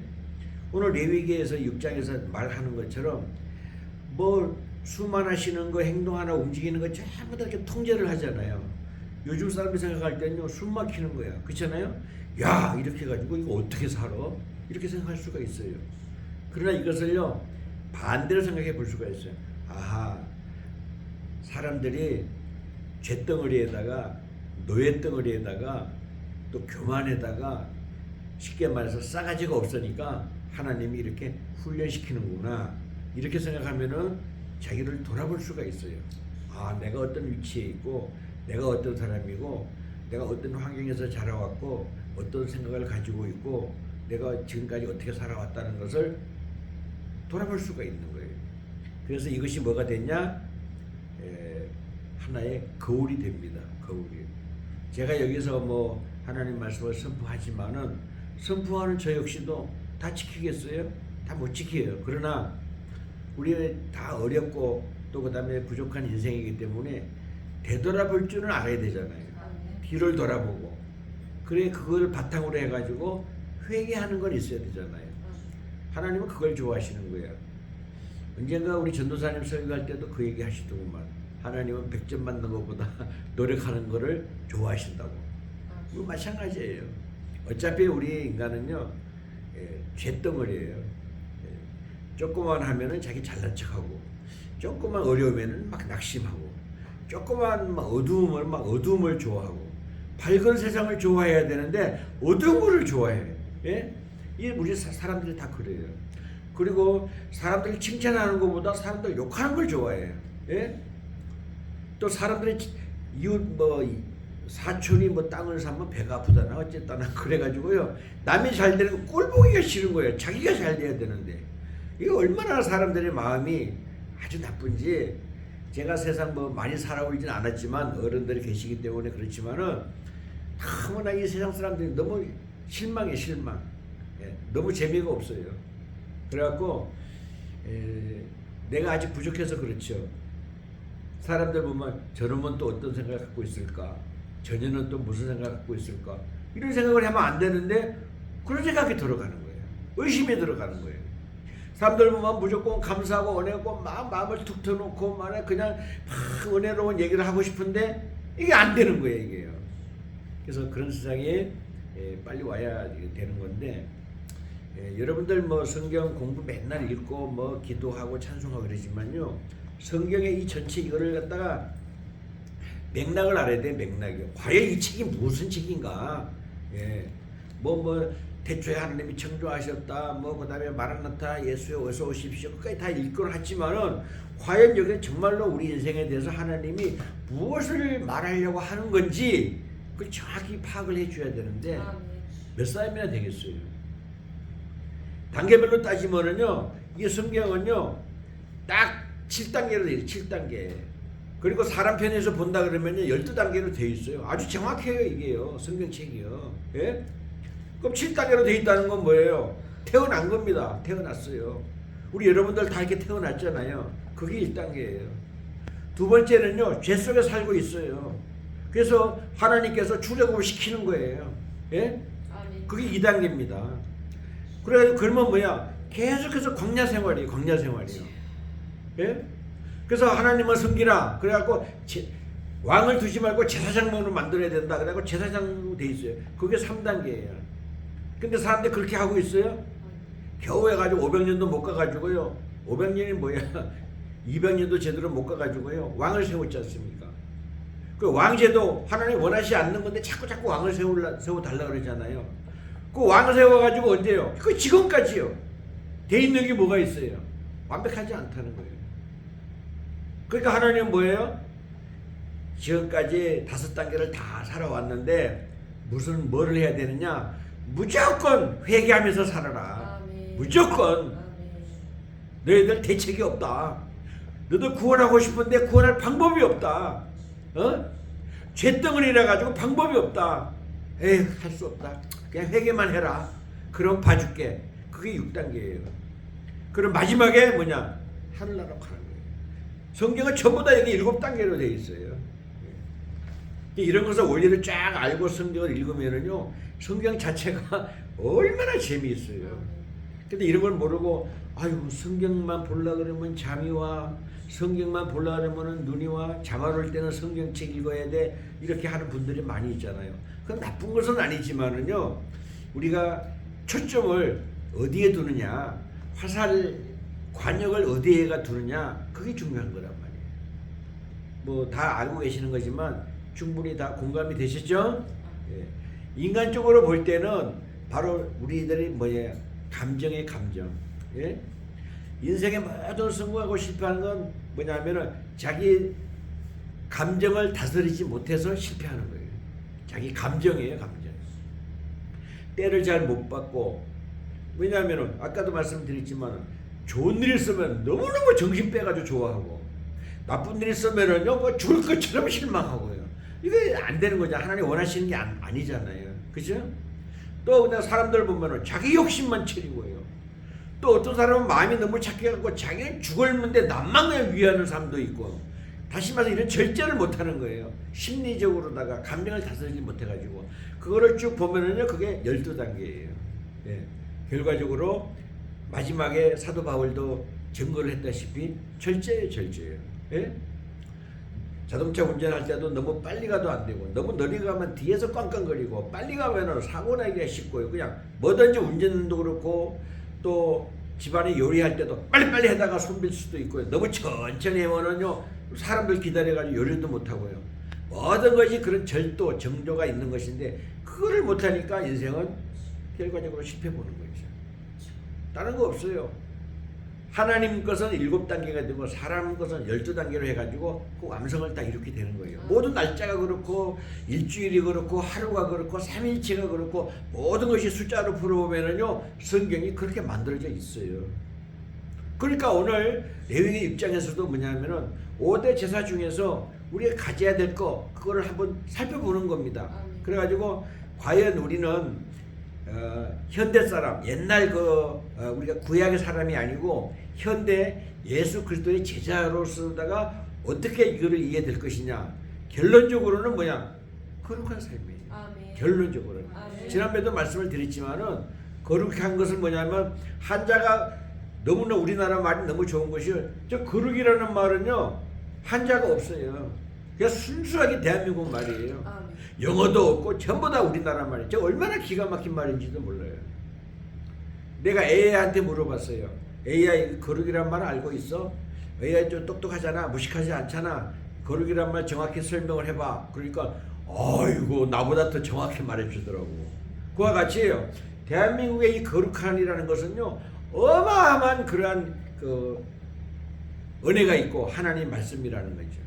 오늘 레위기에서 6장에서 말하는 것처럼 뭐 수만하시는 거, 행동하나 움직이는 거 전부 다 이렇게 통제를 하잖아요. 요즘 사람이 생각할 때는요, 숨 막히는 거야. 그렇잖아요? 야, 이렇게 해가지고 이거 어떻게 살아? 이렇게 생각할 수가 있어요. 그러나 이것을요, 반대로 생각해 볼 수가 있어요. 아하, 사람들이 쇳덩어리에다가 노예덩어리에다가 또 교만에다가 쉽게 말해서 싸가지가 없으니까 하나님이 이렇게 훈련시키는구나. 이렇게 생각하면은 자기를 돌아볼 수가 있어요. 아, 내가 어떤 위치에 있고 내가 어떤 사람이고 내가 어떤 환경에서 자라왔고 어떤 생각을 가지고 있고 내가 지금까지 어떻게 살아왔다는 것을 돌아볼 수가 있는 거예요. 그래서 이것이 뭐가 됐냐? 하나의 거울이 됩니다. 거울이. 제가 여기서 뭐 하나님 말씀을 선포하지만은 선포하는 저 역시도 다 지키겠어요? 다 못 지켜요. 그러나 우리 다 어렵고 또 그다음에 부족한 인생이기 때문에 되돌아볼 줄은 알아야 되잖아요. 뒤를 돌아보고 그래 그걸 바탕으로 해가지고 회개하는 건 있어야 되잖아요. 하나님은 그걸 좋아하시는 거예요. 언젠가 우리 전도사님 설교할 때도 그 얘기 하시더구만. 하나님은 100점 받는 것보다 노력하는 거를 좋아하신다고. 이거 마찬가지예요. 어차피 우리 인간은요, 쇳덩어리예요. 조금만 하면은 자기 잘난 척하고, 조금만 어려우면은 막 낙심하고, 조금만 어두움을 좋아하고, 밝은 세상을 좋아해야 되는데 어두운 거를 좋아해요. 예? 이 우리 사람들이 다 그래요. 그리고 사람들이 칭찬하는 것보다 사람들 욕하는 걸 좋아해요. 예? 또 사람들이 이웃 사촌이 땅을 사면 배가 아프다나 어쨌다나 그래가지고요 남이 잘 되는 거 꼴 보기가 싫은 거예요. 자기가 잘 돼야 되는데 이게 얼마나 사람들의 마음이 아주 나쁜지 제가 세상 많이 살아오진 않았지만 어른들이 계시기 때문에 그렇지만은 너무나 이 세상 사람들이 너무 실망해 실망. 너무 재미가 없어요. 그래갖고 내가 아직 부족해서 그렇죠. 사람들 보면 저놈은 또 어떤 생각을 갖고 있을까? 저녀는 또 무슨 생각을 갖고 있을까? 이런 생각을 하면 안 되는데 그런 생각이 들어가는 거예요. 의심이 들어가는 거예요. 사람들 보면 무조건 감사하고 은혜고 막 마음을 툭 터놓고 막 그냥 막 은혜로운 얘기를 하고 싶은데 이게 안 되는 거예요, 이게요. 그래서 그런 세상에 빨리 와야 되는 건데, 여러분들 뭐 성경 공부 맨날 읽고 뭐 기도하고 찬송하고 그러지만요, 성경의 이 전체 이거를 갖다가 맥락을 알아야 돼. 맥락이요. 과연 이 책이 무슨 책인가? 뭐 대초에 하나님이 창조하셨다. 뭐 그다음에 마라나타 예수여 어서 오십시오. 끝까지 다 읽곤 하지만은 과연 여기 정말로 우리 인생에 대해서 하나님이 무엇을 말하려고 하는 건지 그걸 정확히 파악을 해줘야 되는데 몇 사람이나 되겠어요. 단계별로 따지면은요, 이 성경은요 딱 7단계로 되어 있어요. 7단계. 그리고 사람 편에서 본다 그러면요 12단계로 되어 있어요. 아주 정확해요, 이게요. 성경책이요. 예? 그럼 7단계로 되어 있다는 건 뭐예요? 태어난 겁니다. 태어났어요. 우리 여러분들 다 이렇게 태어났잖아요. 그게 1단계예요. 두 번째는요, 죄 속에 살고 있어요. 그래서 하나님께서 출애굽을 시키는 거예요. 예? 그게 2단계입니다. 그래, 그러면 뭐야? 계속해서 광야 생활이에요. 광야 생활이에요. 예? 그래서 하나님을 섬기라. 그래갖고 왕을 두지 말고 제사장으로 만들어야 된다. 그래갖고 제사장으로 돼 있어요. 그게 3단계예요. 근데 사람들이 그렇게 하고 있어요? 겨우 해가지고 500년도 못 가가지고요. 500년이 뭐야? 200년도 제대로 못 가가지고요. 왕을 세웠지 않습니까? 그 왕제도 하나님 원하지 않는 건데 자꾸 왕을 세워달라 그러잖아요. 그 왕을 세워가지고 언제요? 그 지금까지요. 돼 있는 게 뭐가 있어요? 완벽하지 않다는 거예요. 그러니까 하나님은 뭐예요? 지금까지 5단계를 다 살아왔는데 뭐를 해야 되느냐? 무조건 회개하면서 살아라. 무조건. 너희들 대책이 없다. 너도 구원하고 싶은데 구원할 방법이 없다. 죄덩어리라 가지고 방법이 없다. 에휴, 할 수 없다. 그냥 회개만 해라. 그럼 봐줄게. 그게 6단계예요. 그럼 마지막에 뭐냐? 하늘나라로 가는 거예요. 성경은 전부 다 여기 7단계로 되어 있어요. 이런 것을 원리를 쫙 알고 성경을 읽으면은요, 성경 자체가 얼마나 재미있어요. 근데 이런 걸 모르고, 아유, 성경만 보려 그러면 잠이 와. 성경만 보려 그러면 눈이 와. 잠 안 올 때는 성경책 읽어야 돼. 이렇게 하는 분들이 많이 있잖아요. 그건 나쁜 것은 아니지만은요, 우리가 초점을 어디에 두느냐, 화살 관역을 어디에가 두느냐, 그게 중요한 거란 말이에요. 뭐 다 알고 계시는 거지만 충분히 다 공감이 되시죠? 예. 인간적으로 볼 때는 바로 우리들이 뭐예요? 감정의 감정. 예? 인생의 모든 성공하고 실패하는 건 뭐냐면은 자기 감정을 다스리지 못해서 실패하는 거예요. 자기 감정이에요, 감정. 때를 잘 못 받고, 왜냐하면은 아까도 말씀드렸지만 좋은 일 있으면 너무너무 정신 빼가지고 좋아하고, 나쁜 일 있으면은요 뭐 죽을 것처럼 실망하고요. 이게 안 되는 거죠. 하나님 원하시는 게 아니잖아요. 그죠? 또 그냥 사람들 보면은 자기 욕심만 채리고요. 또 어떤 사람은 마음이 너무 착해갖고 자기는 죽었는데 남만 그냥 위하는 사람도 있고, 다시 말해서 이런 절제를 못하는 거예요. 심리적으로다가 감정을 다스리지 못해가지고 그거를 쭉 보면은요 그게 12단계예요. 예. 결과적으로 마지막에 사도 바울도 증거를 했다시피 절제예요. 예? 자동차 운전할 때도 너무 빨리 가도 안 되고, 너무 느리게 가면 뒤에서 꽝꽝거리고, 빨리 가면 사고 나기가 쉽고요. 그냥 뭐든지 운전도 그렇고, 또 집안에 요리할 때도 빨리빨리 하다가 손빌 수도 있고요. 너무 천천히 하면은요 사람들 기다려가지고 요리도 못하고요. 모든 것이 그런 절도, 정조가 있는 것인데 그거를 못하니까 인생은 결과적으로 실패 보는 거죠. 다른 거 없어요. 하나님 것은 7단계가 되고 사람 것은 12단계로 해가지고 그 완성을 딱 이렇게 되는 거예요. 모든 날짜가 그렇고 일주일이 그렇고 하루가 그렇고 3일치가 그렇고 모든 것이 숫자로 풀어보면은요 성경이 그렇게 만들어져 있어요. 그러니까 오늘 레위기 입장에서도 뭐냐면은 5대 제사 중에서 우리가 가져야 될 거 그거를 한번 살펴보는 겁니다. 그래가지고 과연 우리는 현대 사람, 옛날 우리가 구약의 사람이 아니고 현대 예수 그리스도의 제자로서다가 어떻게 이거를 이해될 것이냐. 결론적으로는 뭐야? 거룩한 삶이에요. 아멘. 결론적으로는. 아멘. 지난번에도 말씀을 드렸지만은 거룩한 것은 뭐냐면 한 자가 너무나 우리나라 말이 너무 좋은 것이 저 거룩이라는 말은요 한자가 없어요. 그냥 순수하게 대한민국 말이에요. 아멘. 영어도 없고 전부 다 우리나라 말이에요. 저 얼마나 기가 막힌 말인지도 몰라요. 내가 AI한테 물어봤어요. AI 거룩이란 말 알고 있어? AI 좀 똑똑하잖아. 무식하지 않잖아. 거룩이란 말 정확히 설명을 해봐. 그러니까 아이고 나보다 더 정확히 말해주더라고. 그와 같이요. 대한민국의 이 거룩한이라는 것은요 어마어마한 그러한 그 은혜가 있고 하나님 말씀이라는 거죠.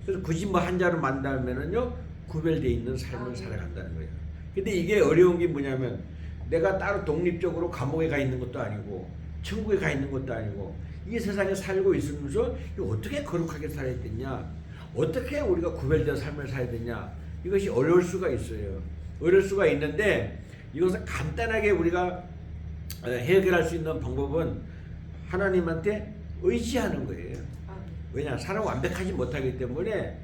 그래서 굳이 뭐 한자로 만들면은요 구별되어 있는 삶을 살아간다는 거예요. 근데 이게 어려운 게 뭐냐면 내가 따로 독립적으로 감옥에 가 있는 것도 아니고 천국에 가 있는 것도 아니고 이 세상에 살고 있으면서 이거 어떻게 거룩하게 살아야 되냐, 어떻게 우리가 구별된 삶을 살아야 되냐, 이것이 어려울 수가 있어요. 어려울 수가 있는데 이것을 간단하게 우리가 해결할 수 있는 방법은 하나님한테 의지하는 거예요. 왜냐? 사람 완벽하지 못하기 때문에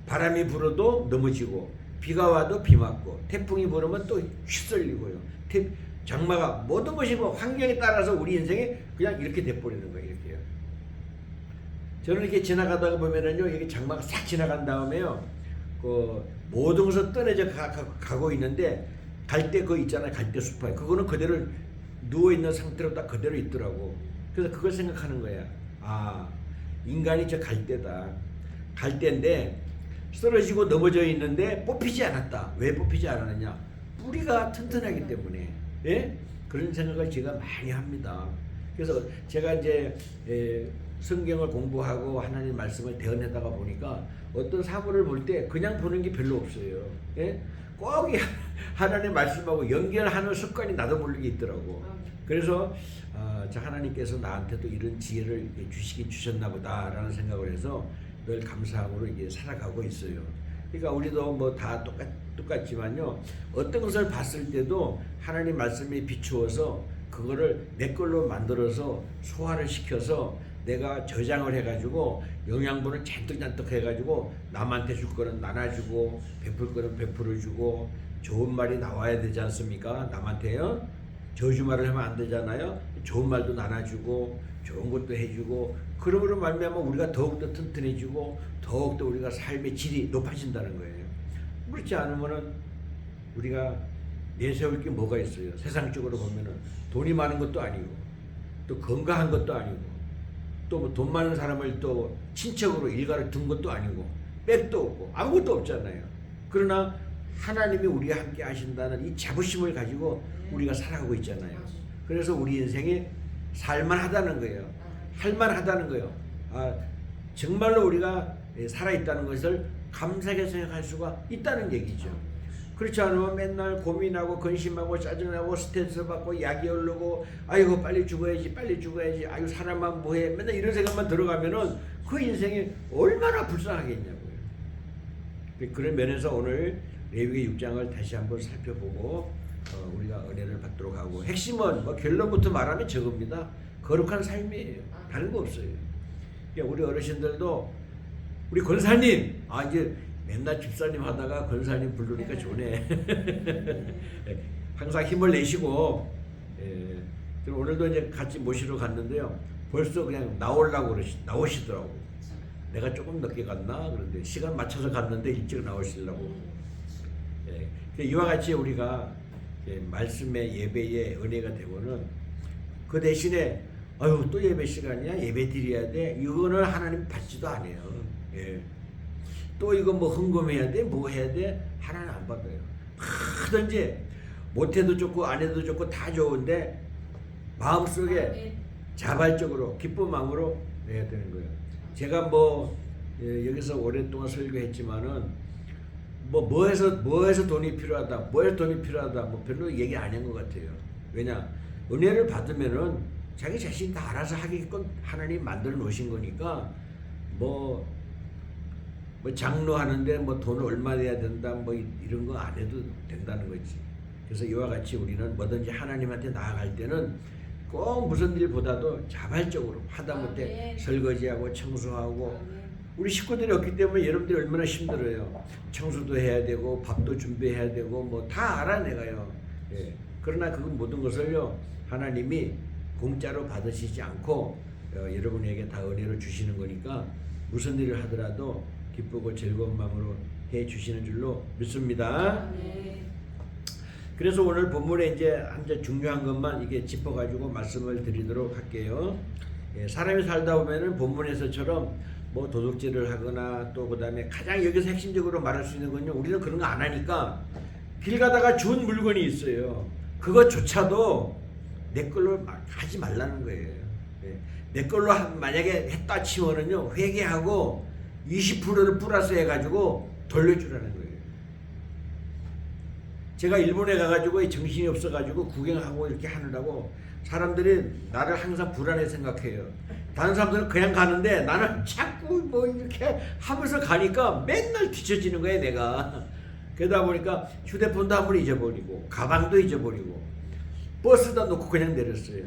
바람이 불어도 넘어지고 비가 와도 비 맞고 태풍이 불으면 또 휩쓸리고요. 장마가 모든 것이 뭐 환경에 따라서 우리 인생에 그냥 이렇게 돼버리는 거예요. 이렇게요. 저는 이렇게 지나가다가 보면은요, 이게 장마가 싹 지나간 다음에요, 그 모든 것을 떠내져 가고 있는데 갈대 그 있잖아요, 갈대 숲에 그거는 그대로 누워 있는 상태로 딱 그대로 있더라고. 그래서 그걸 생각하는 거야. 아, 인간이 저 갈대다. 갈대인데 쓰러지고 넘어져 있는데 뽑히지 않았다. 왜 뽑히지 않았느냐? 뿌리가 튼튼하기 때문에. 예? 그런 생각을 제가 많이 합니다. 그래서 제가 이제 성경을 공부하고 하나님 말씀을 대언하다가 보니까 어떤 사물을 볼 때 그냥 보는 게 별로 없어요. 예? 꼭 하나님 말씀하고 연결하는 습관이 나도 모르게 있더라고. 그래서 저 하나님께서 나한테도 이런 지혜를 주시긴 주셨나 보다라는 생각을 해서 늘 감사함으로 이게 살아가고 있어요. 그러니까 우리도 뭐 다 똑같지만요, 어떤 것을 봤을 때도 하나님 말씀에 비추어서 그거를 내 걸로 만들어서 소화를 시켜서 내가 저장을 해가지고 영양분을 잔뜩 해가지고 남한테 줄 거는 나눠주고 베풀 거는 베풀어주고 좋은 말이 나와야 되지 않습니까? 남한테요. 저주말을 하면 안 되잖아요. 좋은 말도 나눠주고 좋은 것도 해주고 그러므로 말미암아 우리가 더욱더 튼튼해지고 더욱더 우리가 삶의 질이 높아진다는 거예요. 그렇지 않으면은 우리가 내세울 게 뭐가 있어요? 세상적으로 보면은 돈이 많은 것도 아니고 또 건강한 것도 아니고 또 뭐 돈 많은 사람을 또 친척으로 일가를 둔 것도 아니고 백도 없고 아무것도 없잖아요. 그러나 하나님이 우리와 함께 하신다는 이 자부심을 가지고 우리가 살아가고 있잖아요. 그래서 우리 인생이 살만하다는 거예요. 할만하다는 거예요. 정말로 우리가 살아있다는 것을 감사하게 생각할 수가 있다는 얘기죠. 그렇지 않으면 맨날 고민하고 근심하고 짜증나고 스트레스 받고 약이 오르고 아이고 빨리 죽어야지 아이고 사람만 뭐해 맨날 이런 생각만 들어가면은 그 인생이 얼마나 불쌍하겠냐고요. 그런 면에서 오늘 레위기 6장을 다시 한번 살펴보고 우리가 은혜를 받도록 하고, 핵심은 뭐 결론부터 말하면 저겁니다. 거룩한 삶이에요. 다른 거 없어요. 그러니까 우리 어르신들도 우리 권사님 이제 맨날 집사님 하다가 권사님 부르니까 좋네. 항상 힘을 내시고 오늘도 이제 같이 모시러 갔는데요. 벌써 그냥 나오시더라고. 내가 조금 늦게 갔나? 그런데 시간 맞춰서 갔는데 일찍 나오시려고. 이와 같이 우리가 말씀의 예배의 은혜가 되고는 그 대신에 또 예배 시간이야? 예배 드려야 돼? 이거는 하나님 받지도 않아요. 또 이거 뭐 헌금해야 돼? 뭐 해야 돼? 하나님 안 받아요. 하든지 못해도 좋고 안 해도 좋고 다 좋은데 마음속에 자발적으로 기쁜 마음으로 해야 되는 거예요. 제가 뭐 여기서 오랫동안 설교했지만은 뭐 해서 돈이 필요하다, 뭐 별로 얘기 안 한 것 같아요. 왜냐? 은혜를 받으면은 자기 자신 다 알아서 하게끔 하나님 만들어 놓으신 거니까 뭐 장로하는데 뭐 돈을 얼마 내야 된다 뭐 이런 거 안 해도 된다는 거지. 그래서 이와 같이 우리는 뭐든지 하나님한테 나아갈 때는 꼭 무슨 일보다도 자발적으로 하다못해 설거지하고 청소하고 우리 식구들이 없기 때문에 여러분들이 얼마나 힘들어요. 청소도 해야 되고 밥도 준비해야 되고 뭐 다 알아 내가요. 그러나 그 모든 것을요 하나님이 공짜로 받으시지 않고 여러분에게 다 은혜로 주시는 거니까 무슨 일을 하더라도 기쁘고 즐거운 마음으로 해 주시는 줄로 믿습니다. 아멘. 그래서 오늘 본문에 이제 한 중요한 것만 이게 짚어가지고 말씀을 드리도록 할게요. 사람이 살다 보면은 본문에서처럼 뭐 도둑질을 하거나 또 그다음에 가장 여기서 핵심적으로 말할 수 있는 건요. 우리는 그런 거 안 하니까 길 가다가 준 물건이 있어요. 그것조차도 내 걸로 하지 말라는 거예요. 내 걸로 만약에 했다 치면은요 회개하고 20%를 플러스 해가지고 돌려주라는 거예요. 제가 일본에 가가지고 정신이 없어가지고 구경하고 이렇게 하느라고 사람들이 나를 항상 불안해 생각해요. 다른 사람들은 그냥 가는데 나는 자꾸 뭐 이렇게 하면서 가니까 맨날 뒤처지는 거예요 내가. 그러다 보니까 휴대폰도 한 번 잊어버리고 가방도 잊어버리고 버스도 놓고 그냥 내렸어요.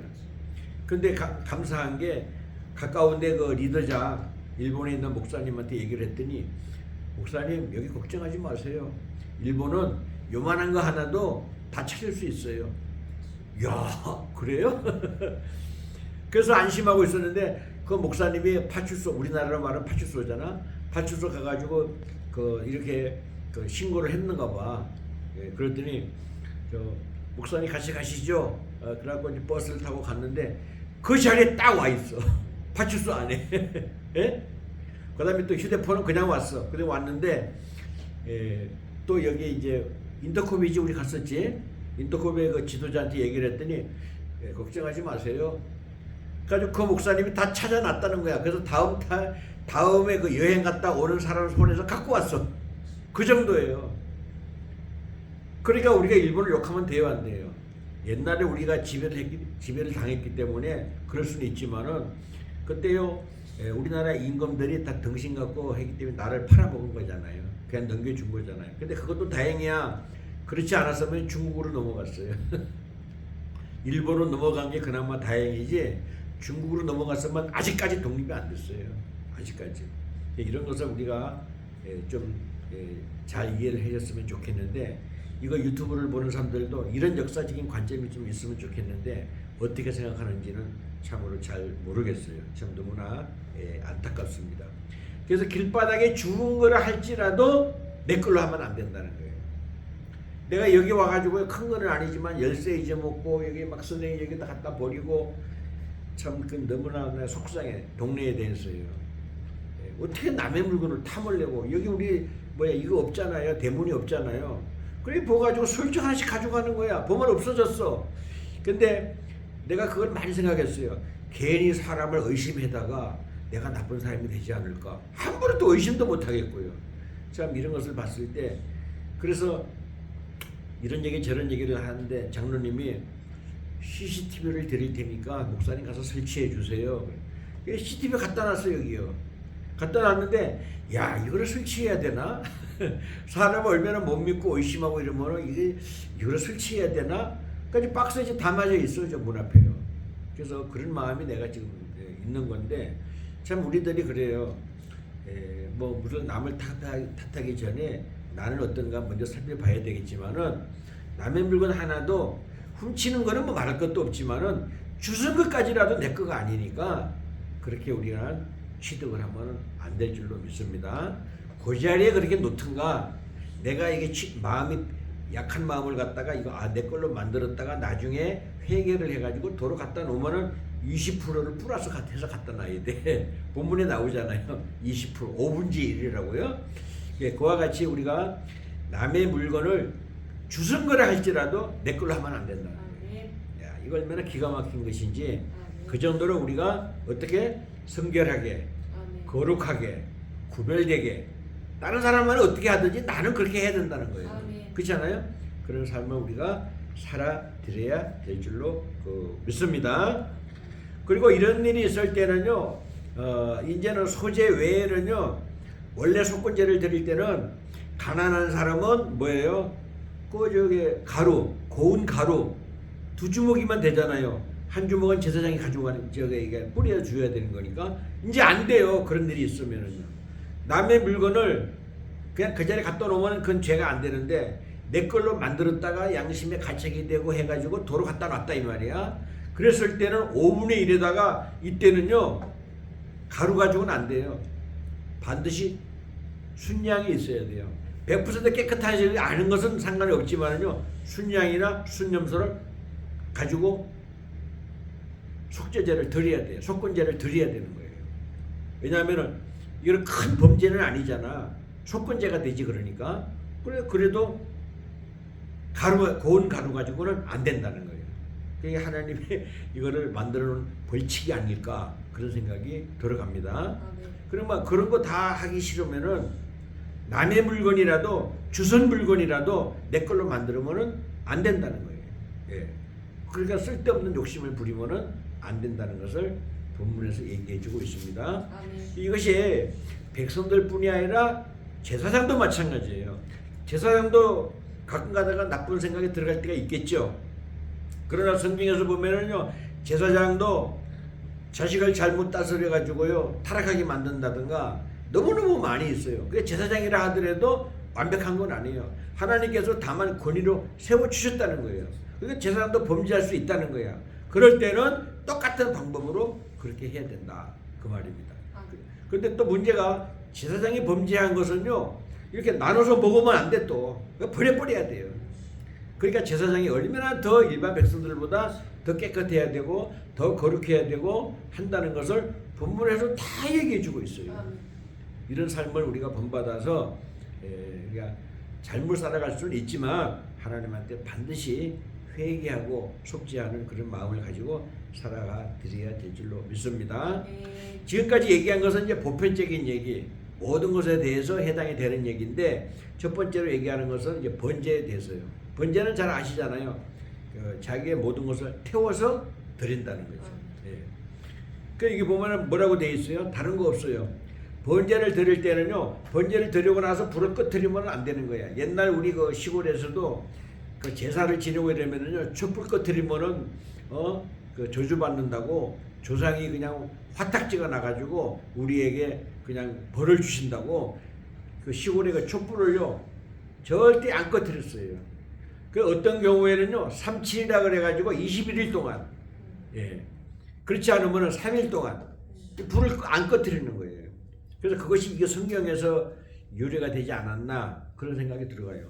근데 감사한 게 가까운데 그 리더자 일본에 있는 목사님한테 얘기를 했더니 목사님 여기 걱정하지 마세요. 일본은 요만한 거 하나도 다 찾을 수 있어요. 야 그래요? 그래서 안심하고 있었는데 그 목사님이 파출소 우리나라로 말하면 파출소잖아. 파출소 가가지고 그 이렇게 그 신고를 했는가 봐. 그랬더니 저 목사님 같이 가시죠. 그래갖고 이제 버스를 타고 갔는데 그 자리에 딱 와 있어. 파출소 안에. 예? 그다음에 또 휴대폰은 그냥 왔어. 그래 왔는데 또 여기 이제 인터콤이지 우리 갔었지. 인터콤에 그 지도자한테 얘기를 했더니 걱정하지 마세요. 그래가지고 그 목사님이 다 찾아놨다는 거야. 그래서 다음에 그 여행 갔다 오는 사람 손에서 갖고 왔어. 그 정도예요. 그러니까 우리가 일본을 욕하면 돼요, 안 돼요? 옛날에 우리가 지배를 당했기 때문에 그럴 수는 있지만은 그때요 우리나라 임금들이 다 등신 갖고 했기 때문에 나를 팔아먹은 거잖아요. 그냥 넘겨준 거잖아요. 근데 그것도 다행이야. 그렇지 않았으면 중국으로 넘어갔어요. 일본으로 넘어간 게 그나마 다행이지 중국으로 넘어갔으면 아직까지 독립이 안 됐어요. 아직까지. 이런 것을 우리가 좀 잘 이해를 해줬으면 좋겠는데 이거 유튜브를 보는 사람들도 이런 역사적인 관점이 좀 있으면 좋겠는데 어떻게 생각하는지는 참으로 잘 모르겠어요. 참 너무나 안타깝습니다. 그래서 길바닥에 죽은 거를 할지라도 내 걸로 하면 안 된다는 거예요. 내가 여기 와가지고 큰 거는 아니지만 열쇠 잊어먹고 여기 막 선생님 여기다 갖다 버리고 참 그 너무나 속상해. 동네에 대해서요. 어떻게 남의 물건을 탐을내고 여기 우리 뭐야 이거 없잖아요. 대문이 없잖아요. 그래 보가지고 솔직 하나씩 가져가는 거야. 보면 없어졌어. 근데 내가 그걸 많이 생각했어요. 괜히 사람을 의심하다가 내가 나쁜 사람이 되지 않을까. 한 번도 의심도 못 하겠고요. 참 이런 것을 봤을 때 그래서 이런 얘기 저런 얘기를 하는데 장로님이 CCTV를 드릴 테니까 목사님 가서 설치해 주세요. CCTV 갖다 놨어요 여기요. 갖다 놨는데 야 이거를 설치해야 되나? 사람을 얼마나 못 믿고 의심하고 이러면 이거를 설치해야 되나? 까지 박스에 이제 담아져 있어요 저 문 앞에요. 그래서 그런 마음이 내가 지금 있는 건데 참 우리들이 그래요. 뭐 물론 남을 탓하기 전에 나는 어떤가 먼저 살펴봐야 되겠지만은 남의 물건 하나도 훔치는 거는 뭐 말할 것도 없지만은 주는 것까지라도 내 거가 아니니까 그렇게 우리가 취득을 하면 안 될 줄로 믿습니다. 그 자리에 그렇게 놓든가 내가 이게 마음이 약한 마음을 갖다가 이거 내 걸로 만들었다가 나중에 회개를 해가지고 도로 갖다 놓으면은 20%를 플러스 해서 갖다 놔야 돼. 본문에 나오잖아요. 20% 5분의 1이라고요. 그와 같이 우리가 남의 물건을 주선 거라 할지라도 내 걸로 하면 안 된다. 야, 이거 얼마나 기가 막힌 것인지 그 정도로 우리가 어떻게 성결하게 거룩하게 구별되게 다른 사람은 어떻게 하든지 나는 그렇게 해야 된다는 거예요. 그렇지 않아요? 그런 삶을 우리가 살아드려야 될 줄로 믿습니다. 그리고 이런 일이 있을 때는요, 이제는 소재 외에는요, 원래 속건제를 드릴 때는 가난한 사람은 뭐예요? 가루, 고운 가루 2주먹이면 되잖아요. 한 주먹은 제사장이 가져가는 이게 뿌려 줘야 되는 거니까 이제 안 돼요. 그런 일이 있으면은요. 남의 물건을 그냥 그 자리에 갖다 놓으면 그건 죄가 안 되는데 내 걸로 만들었다가 양심에 가책이 되고 해가지고 도로 갖다 놨다 이 말이야. 그랬을 때는 5분의 1에다가 이때는요 가루 가지고는 안 돼요. 반드시 순양이 있어야 돼요. 100% 깨끗하지 않은 것은 상관이 없지만요 순양이나 순염소를 가지고 속죄제를 드려야 돼요. 속건제를 드려야 되는 거예요. 왜냐하면은 이거는 큰 범죄는 아니잖아. 속건제가 되지. 그러니까 그래도 고운 가루 가지고는 안 된다는 거예요. 그게 하나님이 이거를 만들어 놓은 벌칙이 아닐까 그런 생각이 들어갑니다. 그러면 그런 거 다 하기 싫으면은 남의 물건이라도 주선 물건이라도 내 걸로 만들면은 안 된다는 거예요. 예. 그러니까 쓸데없는 욕심을 부리면은 안 된다는 것을 본문에서 얘기해주고 있습니다. 아멘. 이것이 백성들뿐이 아니라 제사장도 마찬가지예요. 제사장도 가끔 가다가 나쁜 생각이 들어갈 때가 있겠죠. 그러나 성경에서 보면은요 제사장도 자식을 잘못 다스려 가지고요 타락하게 만든다든가 너무너무 많이 있어요. 그게 제사장이라 하더라도 완벽한 건 아니에요. 하나님께서 다만 권위로 세워주셨다는 거예요. 그러니까 제사장도 범죄할 수 있다는 거야. 그럴 때는 똑같은 방법으로 그렇게 해야 된다 그 말입니다. 그런데 또 문제가 제사장이 범죄한 것은요 이렇게 나눠서 먹으면 안 돼. 또 버려버려야 돼요. 그러니까 제사장이 얼마나 더 일반 백성들보다 더 깨끗해야 되고 더 거룩해야 되고 한다는 것을 본문에서 다 얘기해 주고 있어요. 이런 삶을 우리가 본받아서 우리가 잘못 살아갈 수는 있지만 하나님한테 반드시 회개하고 속죄하는 그런 마음을 가지고 살아가 드려야 될 줄로 믿습니다. 지금까지 얘기한 것은 이제 보편적인 얘기, 모든 것에 대해서 해당이 되는 얘기인데 첫 번째로 얘기하는 것은 이제 번제에 대해서요. 번제는 잘 아시잖아요. 자기의 모든 것을 태워서 드린다는 거죠. 예. 그 이게 보면은 뭐라고 돼 있어요? 다른 거 없어요. 번제를 드릴 때는요, 번제를 드리고 나서 불을 꺼뜨리면 안 되는 거야. 옛날 우리 그 시골에서도 그 제사를 지내고 이러면은요, 촛불 꺼뜨리면은 그 저주 받는다고 조상이 그냥 화딱지가 나가지고 우리에게 그냥 벌을 주신다고 그 시골에 그 촛불을요 절대 안 꺼뜨렸어요. 그 어떤 경우에는요 37이라 그래가지고 21일 동안, 예, 그렇지 않으면은 3일 동안 불을 안 꺼뜨리는 거예요. 그래서 그것이 이게 성경에서 유래가 되지 않았나 그런 생각이 들어가요.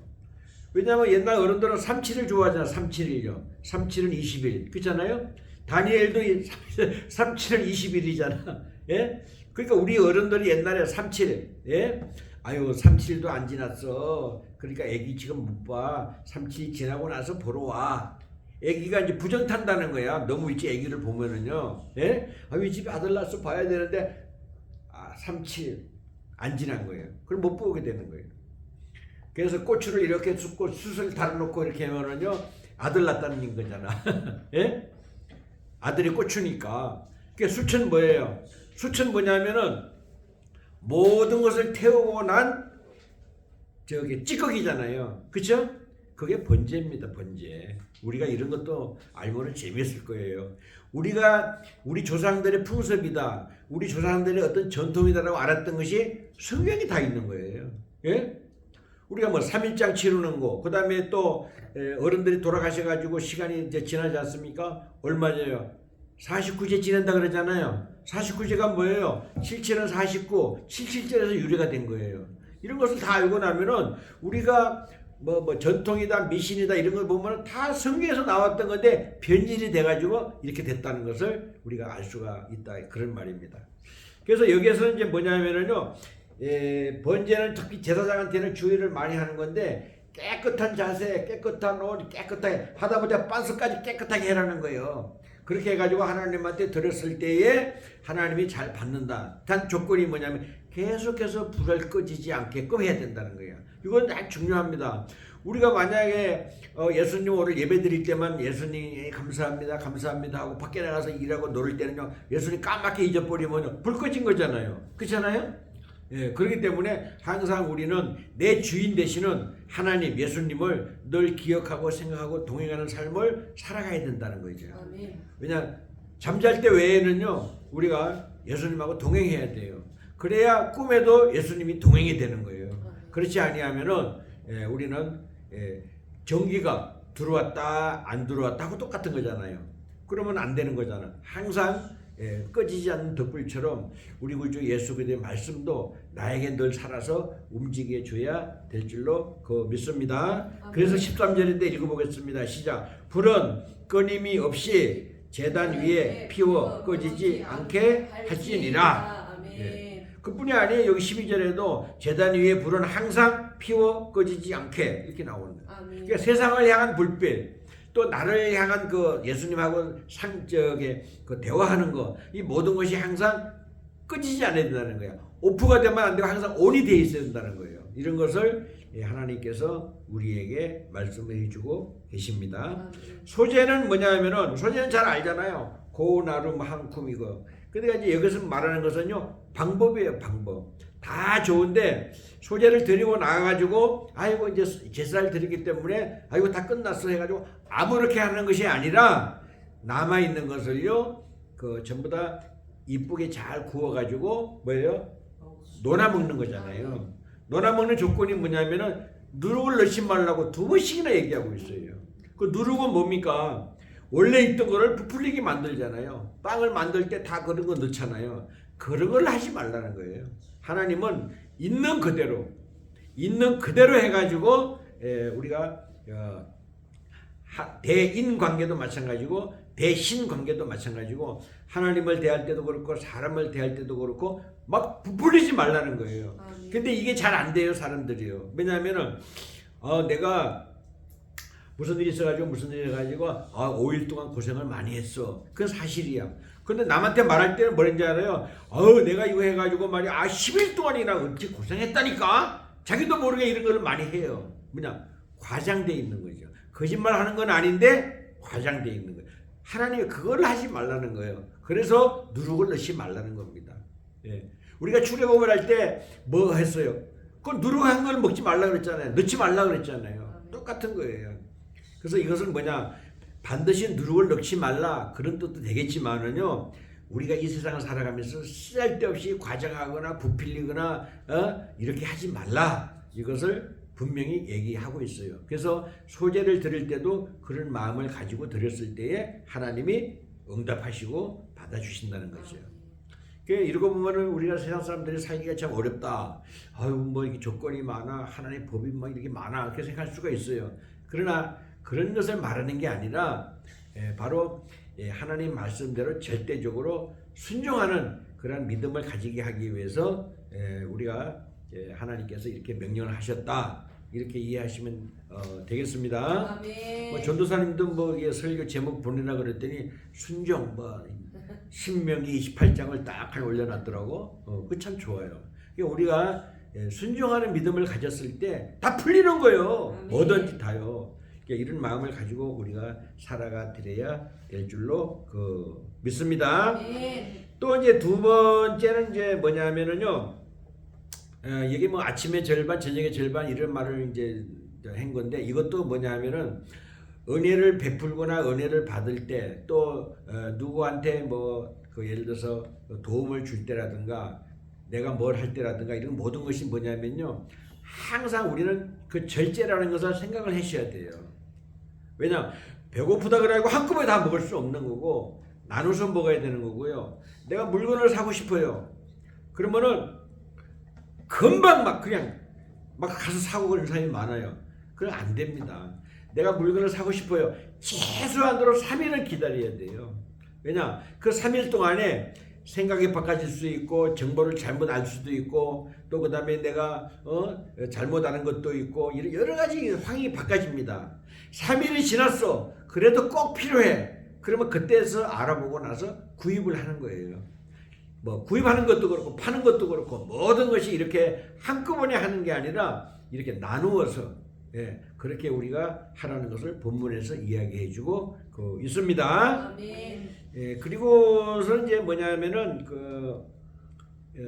왜냐하면 옛날 어른들은 37을 좋아하잖아. 37일요. 37은 20일. 그렇잖아요. 다니엘도 37은 20일이잖아. 예? 그러니까 우리 어른들이 옛날에 37, 예? 아유 37도 안 지났어. 그러니까 애기 지금 못 봐. 37이 지나고 나서 보러 와. 애기가 이제 부정 탄다는 거야. 너무 일찍 애기를 보면은요. 예? 아유 이 집에 아들 낳았어 봐야 되는데 37 안 지난 거예요. 그럼 못 보게 되는 거예요. 그래서 고추를 이렇게 sup고 숯을 달아놓고 이렇게 하면은요 아들 낳았다는 거잖아. 예? 아들이 고추니까. 그게 숯은 뭐예요? 숯은 뭐냐면은 모든 것을 태우고 난 저기 찌꺼기잖아요. 그쵸? 그게 번제입니다. 번제. 우리가 이런 것도 알면은 재미있을 거예요. 우리가 우리 조상들의 풍습이다, 우리 조상들의 어떤 전통이다라고 알았던 것이 성경에 다 있는 거예요. 예? 우리가 뭐 3일장 치르는 거, 그 다음에 또 어른들이 돌아가셔가지고 시간이 이제 지나지 않습니까? 얼마예요? 49제 지낸다 그러잖아요. 49제가 뭐예요? 77은 49, 77절에서 유래가 된 거예요. 이런 것을 다 알고 나면은 우리가 뭐 전통이다, 미신이다 이런 걸 보면 다 성경에서 나왔던 건데 변질이 돼가지고 이렇게 됐다는 것을 우리가 알 수가 있다. 그런 말입니다. 그래서 여기에서는 이제 뭐냐면은요, 번제는 특히 제사장한테는 주의를 많이 하는 건데 깨끗한 자세, 깨끗한 옷, 깨끗하게 하다보다 빤스까지 깨끗하게 해라는 거예요. 그렇게 해가지고 하나님한테 드렸을 때에 하나님이 잘 받는다. 단 조건이 뭐냐면 계속해서 불을 꺼지지 않게끔 해야 된다는 거예요. 이건 아주 중요합니다. 우리가 만약에 예수님 오늘 예배 드릴 때만 예수님 감사합니다 감사합니다 하고 밖에 나가서 일하고 놀을 때는요 예수님 까맣게 잊어버리면 불 꺼진 거잖아요. 그렇잖아요. 예, 그렇기 때문에 항상 우리는 내 주인 되시는 하나님 예수님을 늘 기억하고 생각하고 동행하는 삶을 살아가야 된다는 거죠. 왜냐 잠잘 때 외에는요 우리가 예수님하고 동행해야 돼요. 그래야 꿈에도 예수님이 동행이 되는 거예요. 그렇지 아니하면은 우리는 전기가 들어왔다 안 들어왔다 하고 똑같은 거잖아요. 그러면 안 되는 거잖아. 항상 꺼지지 않는 덕불처럼 우리 구주 예수 그리스도의 말씀도 나에게 늘 살아서 움직여 줘야 될 줄로 믿습니다. 그래서 13절인데 읽어보겠습니다. 시작. 불은 끊임이 없이 제단 위에 피워 꺼지지 않게 할지니라. 아멘. 그뿐이 아니에요. 여기 12절에도 제단 위에 불은 항상 피워 꺼지지 않게 이렇게 나오는 거예요. 아멘. 그러니까 세상을 향한 불빛, 또 나를 향한 그 예수님하고 그 대화하는 거, 이 모든 것이 항상 꺼지지 않아야 된다는 거야. 오프가 되면 안 되고 항상 온이 돼 있어야 된다는 거예요. 이런 것을 하나님께서 우리에게 말씀을 해주고 계십니다. 소재는 뭐냐면은 소재는 잘 알잖아요. 고나름 한쿰 이거. 그러니까 이제 여기서 말하는 것은요 방법이에요. 방법. 다 좋은데 소재를 드리고 나가가지고 아이고 이제 제사를 드리기 때문에 아이고 다 끝났어 해가지고 아무렇게 하는 것이 아니라 남아 있는 것을요 전부 다 이쁘게 잘 구워가지고 뭐예요? 논아 먹는 거잖아요. 논아 먹는 조건이 뭐냐면은 누룩을 넣지 말라고 2번씩이나 얘기하고 있어요. 그 누룩은 뭡니까? 원래 있던 거를 부풀리게 만들잖아요. 빵을 만들 때 다 그런 거 넣잖아요. 그런 걸 하지 말라는 거예요. 하나님은 있는 그대로 해가지고 우리가 대인 관계도 마찬가지고 대신 관계도 마찬가지고 하나님을 대할 때도 그렇고 사람을 대할 때도 그렇고 막 부풀리지 말라는 거예요. 근데 이게 잘 안 돼요 사람들이요. 왜냐하면은 내가 무슨 일이 있어가지고 5일 동안 고생을 많이 했어. 그건 사실이야. 근데 남한테 말할 때는 뭐랬는지 알아요? 내가 이거 해가지고 말이야 10일 동안이나 어찌 고생했다니까? 자기도 모르게 이런 걸 많이 해요. 뭐냐? 과장돼 있는 거죠. 거짓말 하는 건 아닌데 과장돼 있는 거예요. 하나님이 그걸 하지 말라는 거예요. 그래서 누룩을 넣지 말라는 겁니다. 우리가 출애굽을 할 때 뭐 했어요? 그 누룩한 걸 먹지 말라 그랬잖아요. 넣지 말라 그랬잖아요. 똑같은 거예요. 그래서 이것은 뭐냐? 반드시 누룩을 넣지 말라 그런 뜻도 되겠지만은요. 우리가 이 세상을 살아가면서 쓸데없이 과장하거나 부풀리거나 이렇게 하지 말라. 이것을 분명히 얘기하고 있어요. 그래서 소재를 드릴 때도 그런 마음을 가지고 드렸을 때에 하나님이 응답하시고 받아주신다는 거죠. 이러고 보면은 우리가 세상 사람들이 살기가 참 어렵다. 뭐 이게 조건이 많아, 하나님의 법이 막 이렇게 많아 이렇게 생각할 수가 있어요. 그러나 그런 것을 말하는 게 아니라 바로 하나님 말씀대로 절대적으로 순종하는 그런 믿음을 가지게 하기 위해서 우리가 하나님께서 이렇게 명령을 하셨다 이렇게 이해하시면 되겠습니다. 뭐 전도사님도 뭐 설교 제목 보내라 그랬더니 순종 신명기 28장을 딱 올려놨더라고. 그 참 좋아요. 우리가 순종하는 믿음을 가졌을 때 다 풀리는 거예요. 뭐든지 다요. 이런 마음을 가지고 우리가 살아가 드려야 될 줄로 믿습니다. 또 이제 두 번째는 이제 뭐냐면은요. 이게 뭐 아침에 절반, 저녁에 절반 이런 말을 이제 한 건데 이것도 뭐냐면은 은혜를 베풀거나 은혜를 받을 때 또 누구한테 예를 들어서 도움을 줄 때라든가 내가 뭘 할 때라든가 이런 모든 것이 뭐냐면요. 항상 우리는 그 절제라는 것을 생각을 하셔야 돼요. 왜냐 배고프다 그래가지고 한꺼번에 다 먹을 수 없는 거고 나눠서 먹어야 되는 거고요. 내가 물건을 사고 싶어요. 그러면은 금방 그냥 가서 사고 그런 사람이 많아요. 그럼 안 됩니다. 내가 물건을 사고 싶어요. 최소한으로 3일은 기다려야 돼요. 왜냐 그 3일 동안에 생각이 바꿔질 수 있고 정보를 잘못 알 수도 있고 또 그 다음에 내가 잘못 아는 것도 있고 여러 가지 상황이 바꿔집니다. 3일이 지났어. 그래도 꼭 필요해. 그러면 그때서 알아보고 나서 구입을 하는 거예요. 구입하는 것도 그렇고 파는 것도 그렇고 모든 것이 이렇게 한꺼번에 하는 게 아니라 이렇게 나누어서 그렇게 우리가 하라는 것을 본문에서 이야기해주고 있습니다. 아멘. 그리고서 이제 뭐냐면은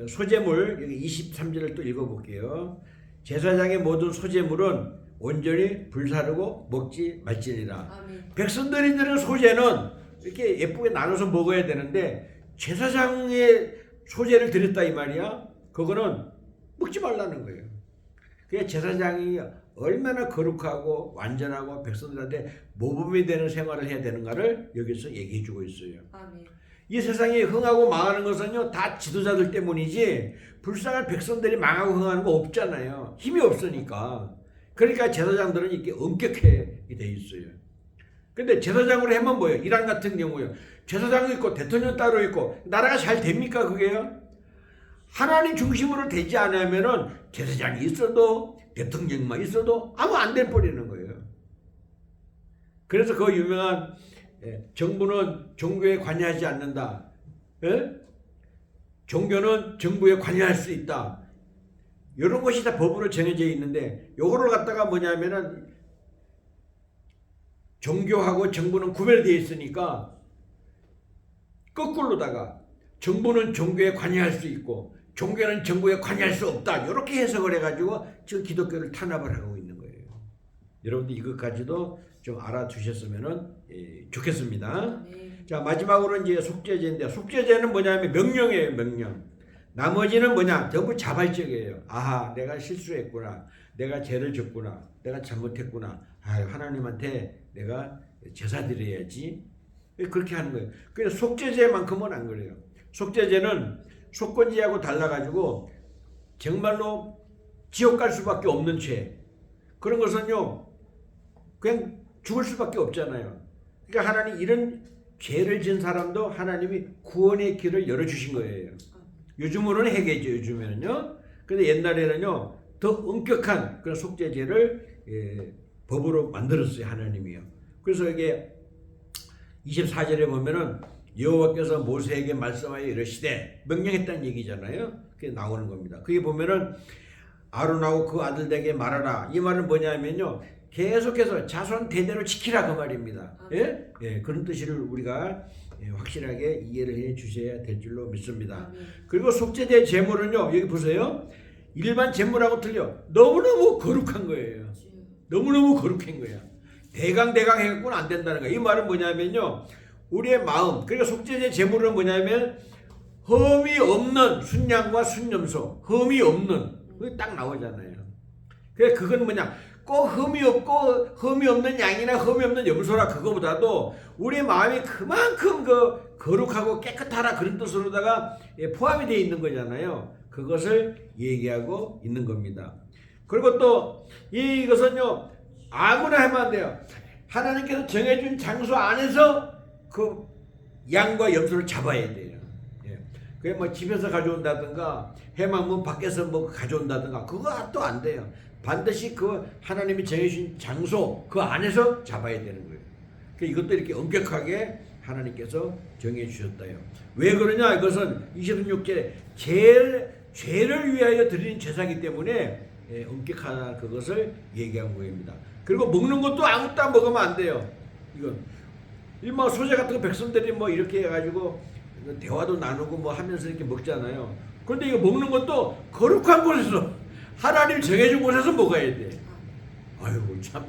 소재물 여기 23절을 또 읽어볼게요. 제사장의 모든 소재물은 온전히 불사르고 먹지 말지니라. 아멘. 백성들이 드는 소재는 이렇게 예쁘게 나눠서 먹어야 되는데 제사장의 소재를 드렸다 이 말이야. 그거는 먹지 말라는 거예요. 그냥 제사장이 얼마나 거룩하고 완전하고 백성들한테 모범이 되는 생활을 해야 되는가를 여기서 얘기해 주고 있어요. 아멘. 이 세상이 흥하고 망하는 것은요 다 지도자들 때문이지 불쌍한 백성들이 망하고 흥하는 거 없잖아요. 힘이 없으니까. 그러니까 제사장들은 이렇게 엄격하게 돼 있어요. 근데 제사장으로 하면 뭐예요? 이란 같은 경우요. 제사장도 있고 대통령 따로 있고 나라가 잘 됩니까 그게요? 하나님 중심으로 되지 않으면은 제사장이 있어도 대통령만 있어도 아무 안 될 뻔이는 거예요. 그래서 그 유명한 정부는 종교에 관여하지 않는다. 종교는 정부에 관여할 수 있다. 이런 것이 다 법으로 정해져 있는데 요거를 갖다가 뭐냐면은 종교하고 정부는 구별되어 있으니까 거꾸로다가 정부는 종교에 관여할 수 있고 종교는 정부에 관여할 수 없다. 이렇게 해석을 해가지고 지금 기독교를 탄압을 하고 있는 거예요. 여러분들 이것까지도 좀 알아두셨으면 좋겠습니다. 네. 자 마지막으로 이제 속죄제인데 속죄제는 뭐냐면 명령이에요. 명령. 나머지는 뭐냐 전부 자발적이에요. 아하 내가 실수했구나. 내가 죄를 졌구나. 내가 잘못했구나. 아 하나님한테 내가 제사 드려야지. 그렇게 하는 거예요. 그래서 속죄제만큼은 안 그래요. 속죄제는 속건제하고 달라가지고 정말로 지옥 갈 수밖에 없는 죄. 그런 것은요 그냥 죽을 수밖에 없잖아요. 그러니까 하나님 이런 죄를 지은 사람도 하나님이 구원의 길을 열어주신 거예요. 요즘으로는 해계죠. 요즘에는요. 근데 옛날에는요 더 엄격한 그런 속죄제를 법으로 만들었어요. 하나님이요. 그래서 이게 24절에 보면은 여호와께서 모세에게 말씀하여 이르시되 명령했다는 얘기잖아요. 그게 나오는 겁니다. 그게 보면은 아론하고 그 아들에게 말하라. 이 말은 뭐냐면요. 계속해서 자손 대대로 지키라 그 말입니다. 예? 예, 그런 뜻을 우리가 확실하게 이해를 해 주셔야 될 줄로 믿습니다. 아멘. 그리고 속죄제 제물은요. 여기 보세요. 일반 제물하고 틀려. 너무너무 거룩한 거예요. 너무너무 거룩한 거야. 대강 해갖고는 안 된다는 거야. 이 말은 뭐냐면요. 우리의 마음, 그러니까 속죄제 제물은 뭐냐면 흠이 없는 순양과 순염소, 흠이 없는 그게 딱 나오잖아요. 그래 그건 뭐냐? 꼭 흠이 없고 흠이 없는 양이나 흠이 없는 염소라 그거보다도 우리의 마음이 그만큼 그 거룩하고 깨끗하라 그런 뜻으로다가 포함이 되어 있는 거잖아요. 그것을 얘기하고 있는 겁니다. 그리고 또 이것은요 아무나 하면 안 돼요. 하나님께서 정해준 장소 안에서 그 양과 염소를 잡아야 돼요. 예. 그게 뭐 집에서 가져온다든가 해망문 밖에서 뭐 가져온다든가 그거 또 안 돼요. 반드시 그 하나님이 정해주신 장소 그 안에서 잡아야 되는 거예요. 이것도 이렇게 엄격하게 하나님께서 정해주셨다요. 왜 그러냐? 이것은 26절에 죄를 위하여 드리는 제사이기 때문에 엄격한 그것을 얘기한 거입니다. 그리고 먹는 것도 아무것도 안 먹으면 안 돼요. 이건 일마 소재 같은 거 백성들이 뭐 이렇게 해가지고 대화도 나누고 뭐 하면서 이렇게 먹잖아요. 그런데 이거 먹는 것도 거룩한 곳에서 하나님 정해준 곳에서 먹어야 돼. 아이고 참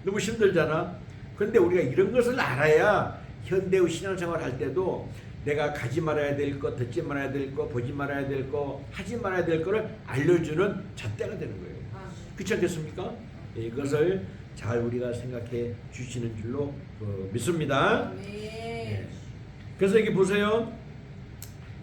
너무 힘들잖아. 그런데 우리가 이런 것을 알아야 현대의 신앙생활 할 때도 내가 가지 말아야 될 거, 듣지 말아야 될 거, 보지 말아야 될 거, 하지 말아야 될 거를 알려주는 잣대가 되는 거예요. 그렇지 않겠습니까? 이것을 잘 우리가 생각해 주시는 줄로 믿습니다. 네. 그래서 여기 보세요.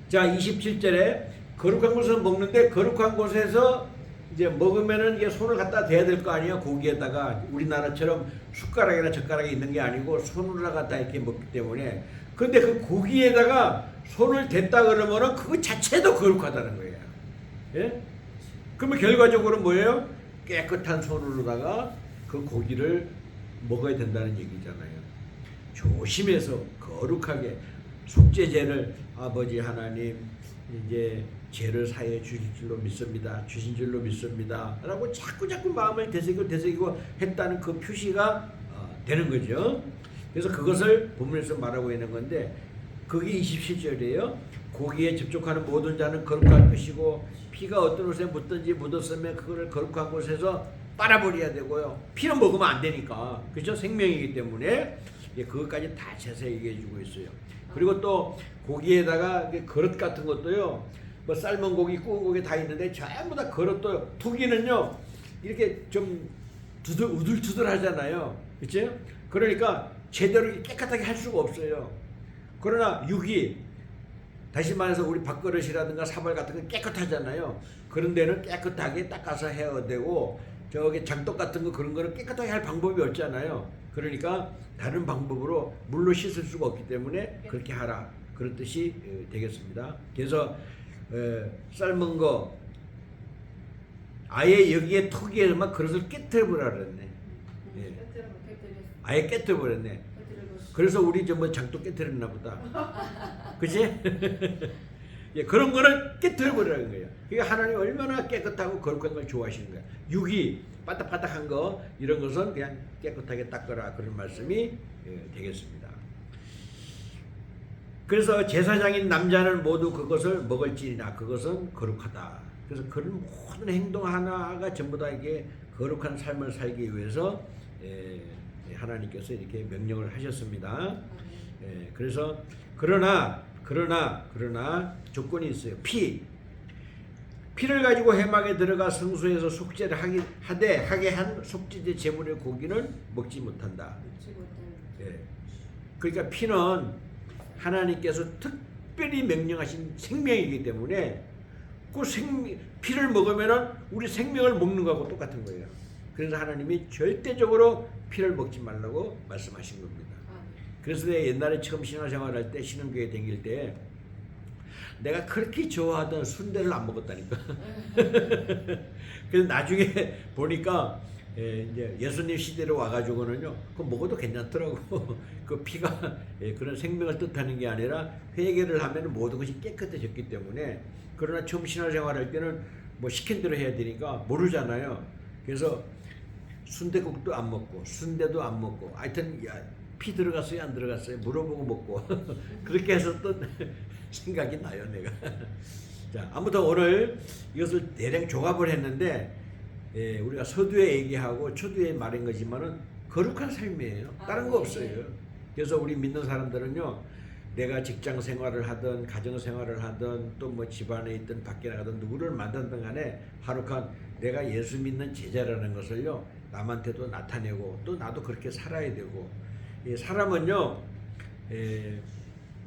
자 27절에 거룩한 곳에서 먹는데 거룩한 곳에서 이제 먹으면은 이게 손을 갖다 대야 될 거 아니에요. 고기에다가 우리나라처럼 숟가락이나 젓가락이 있는 게 아니고 손으로 갖다 이렇게 먹기 때문에 근데 그 고기에다가 손을 댔다 그러면은 그거 자체도 거룩하다는 거예요. 예? 그러면 결과적으로 뭐예요? 깨끗한 손으로다가 그 고기를 먹어야 된다는 얘기잖아요. 조심해서 거룩하게 속죄제를 아버지 하나님 이제 죄를 사해 주실 줄로 믿습니다. 주신 줄로 믿습니다. 라고 자꾸 마음을 되새기고 했다는 그 표시가 되는 거죠. 그래서 그것을 본문에서 말하고 있는 건데 그게 27절이에요. 고기에 접촉하는 모든 자는 거룩할 것이고 피가 어떤 옷에 묻든지 묻었으면 그거를 거룩한 곳에서 빨아버려야 되고요. 피는 먹으면 안 되니까. 그렇죠? 생명이기 때문에 그것까지 다 자세히 얘기해 주고 있어요. 그리고 또 고기에다가 그릇 같은 것도요. 뭐 삶은 고기, 구운 고기 다 있는데 전부 다 그릇도 투기는요. 이렇게 좀 우둘투둘 하잖아요. 그렇죠? 그러니까 제대로 깨끗하게 할 수가 없어요. 그러나 육이 다시 말해서 우리 밥그릇이라든가 사발 같은 거 깨끗하잖아요. 그런 데는 깨끗하게 닦아서 해야 되고 저기 장독 같은 거 그런 거는 깨끗하게 할 방법이 없잖아요. 그러니까 다른 방법으로 물로 씻을 수가 없기 때문에 그렇게 하라. 그런 뜻이 되겠습니다. 그래서 삶은 거 아예 여기에 턱에만 그릇을 깨뜨려버려 그랬네. 예. 아예 깨뜨려버렸네. 그래서 우리 뭐 장독 깨뜨렸나 보다. 그치? 예, 그런 거를 깨뜨려버리라는 거예요. 그러니까 하나님 얼마나 깨끗하고 거룩한 걸 좋아하시는 거야. 육이 바닥바닥한 거 이런 것은 그냥 깨끗하게 닦아라 그런 말씀이 되겠습니다. 그래서 제사장인 남자는 모두 그것을 먹을지니라 그것은 거룩하다. 그래서 그런 모든 행동 하나가 전부 다 이게 거룩한 삶을 살기 위해서 하나님께서 이렇게 명령을 하셨습니다. 그래서 그러나 조건이 있어요. 피를 가지고 회막에 들어가 성소에서 속죄를 하게 한 속죄제 제물의 고기는 먹지 못한다. 그러니까 피는 하나님께서 특별히 명령하신 생명이기 때문에 그 피를 먹으면은 우리 생명을 먹는 거하고 똑같은 거예요. 그래서 하나님이 절대적으로 피를 먹지 말라고 말씀하신 겁니다. 그래서 내가 옛날에 처음 신앙생활할 때 신흥교회 다닐 때 내가 그렇게 좋아하던 순대를 안 먹었다니까. 그래서 나중에 보니까 이제 예수님 시대로 와가지고는요, 그거 먹어도 괜찮더라고. 그 피가 그런 생명을 뜻하는 게 아니라 회개를 하면 모든 것이 깨끗해졌기 때문에. 그러나 처음 신앙생활할 때는 뭐 시킨 대로 해야 되니까 모르잖아요. 그래서 순대국도 안 먹고 순대도 안 먹고 하여튼 피 들어갔어요 안 들어갔어요 물어보고 먹고 그렇게 했었던 생각이 나요 내가. 자, 아무튼 오늘 이것을 대략 조합을 했는데 우리가 서두에 얘기하고 초두에 말한 거지만은 거룩한 삶이에요. 다른 거 없어요. 그래서 우리 믿는 사람들은요, 내가 직장 생활을 하든 가정 생활을 하든 또 뭐 집안에 있든 밖에 나가든 누구를 만나든 간에 하루간 내가 예수 믿는 제자라는 것을요 남한테도 나타내고 또 나도 그렇게 살아야 되고. 사람은요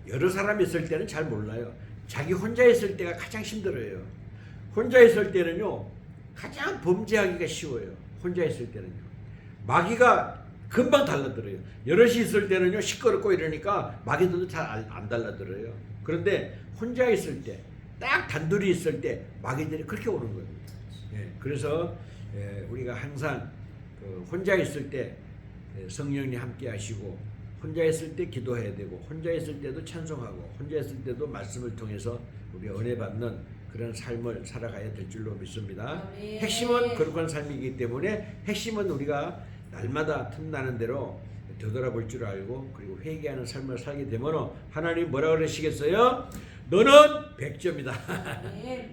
여러 사람이 있을 때는 잘 몰라요. 자기 혼자 있을 때가 가장 힘들어요. 혼자 있을 때는요 가장 범죄하기가 쉬워요. 혼자 있을 때는요 마귀가 금방 달라들어요. 여럿이 있을 때는요 시끄럽고 이러니까 마귀들도 잘 안 달라들어요. 그런데 혼자 있을 때, 딱 단둘이 있을 때 마귀들이 그렇게 오는 겁니다. 그래서 우리가 항상 혼자 있을 때 성령님 함께 하시고, 혼자 있을 때 기도해야 되고, 혼자 있을 때도 찬송하고, 혼자 있을 때도 말씀을 통해서 우리가 은혜 받는 그런 삶을 살아가야 될 줄로 믿습니다. 핵심은 거룩한 삶이기 때문에 핵심은 우리가 날마다 틈나는 대로 되돌아볼 줄 알고 그리고 회개하는 삶을 살게 되면 하나님 뭐라 그러시겠어요? 너는 100점이다.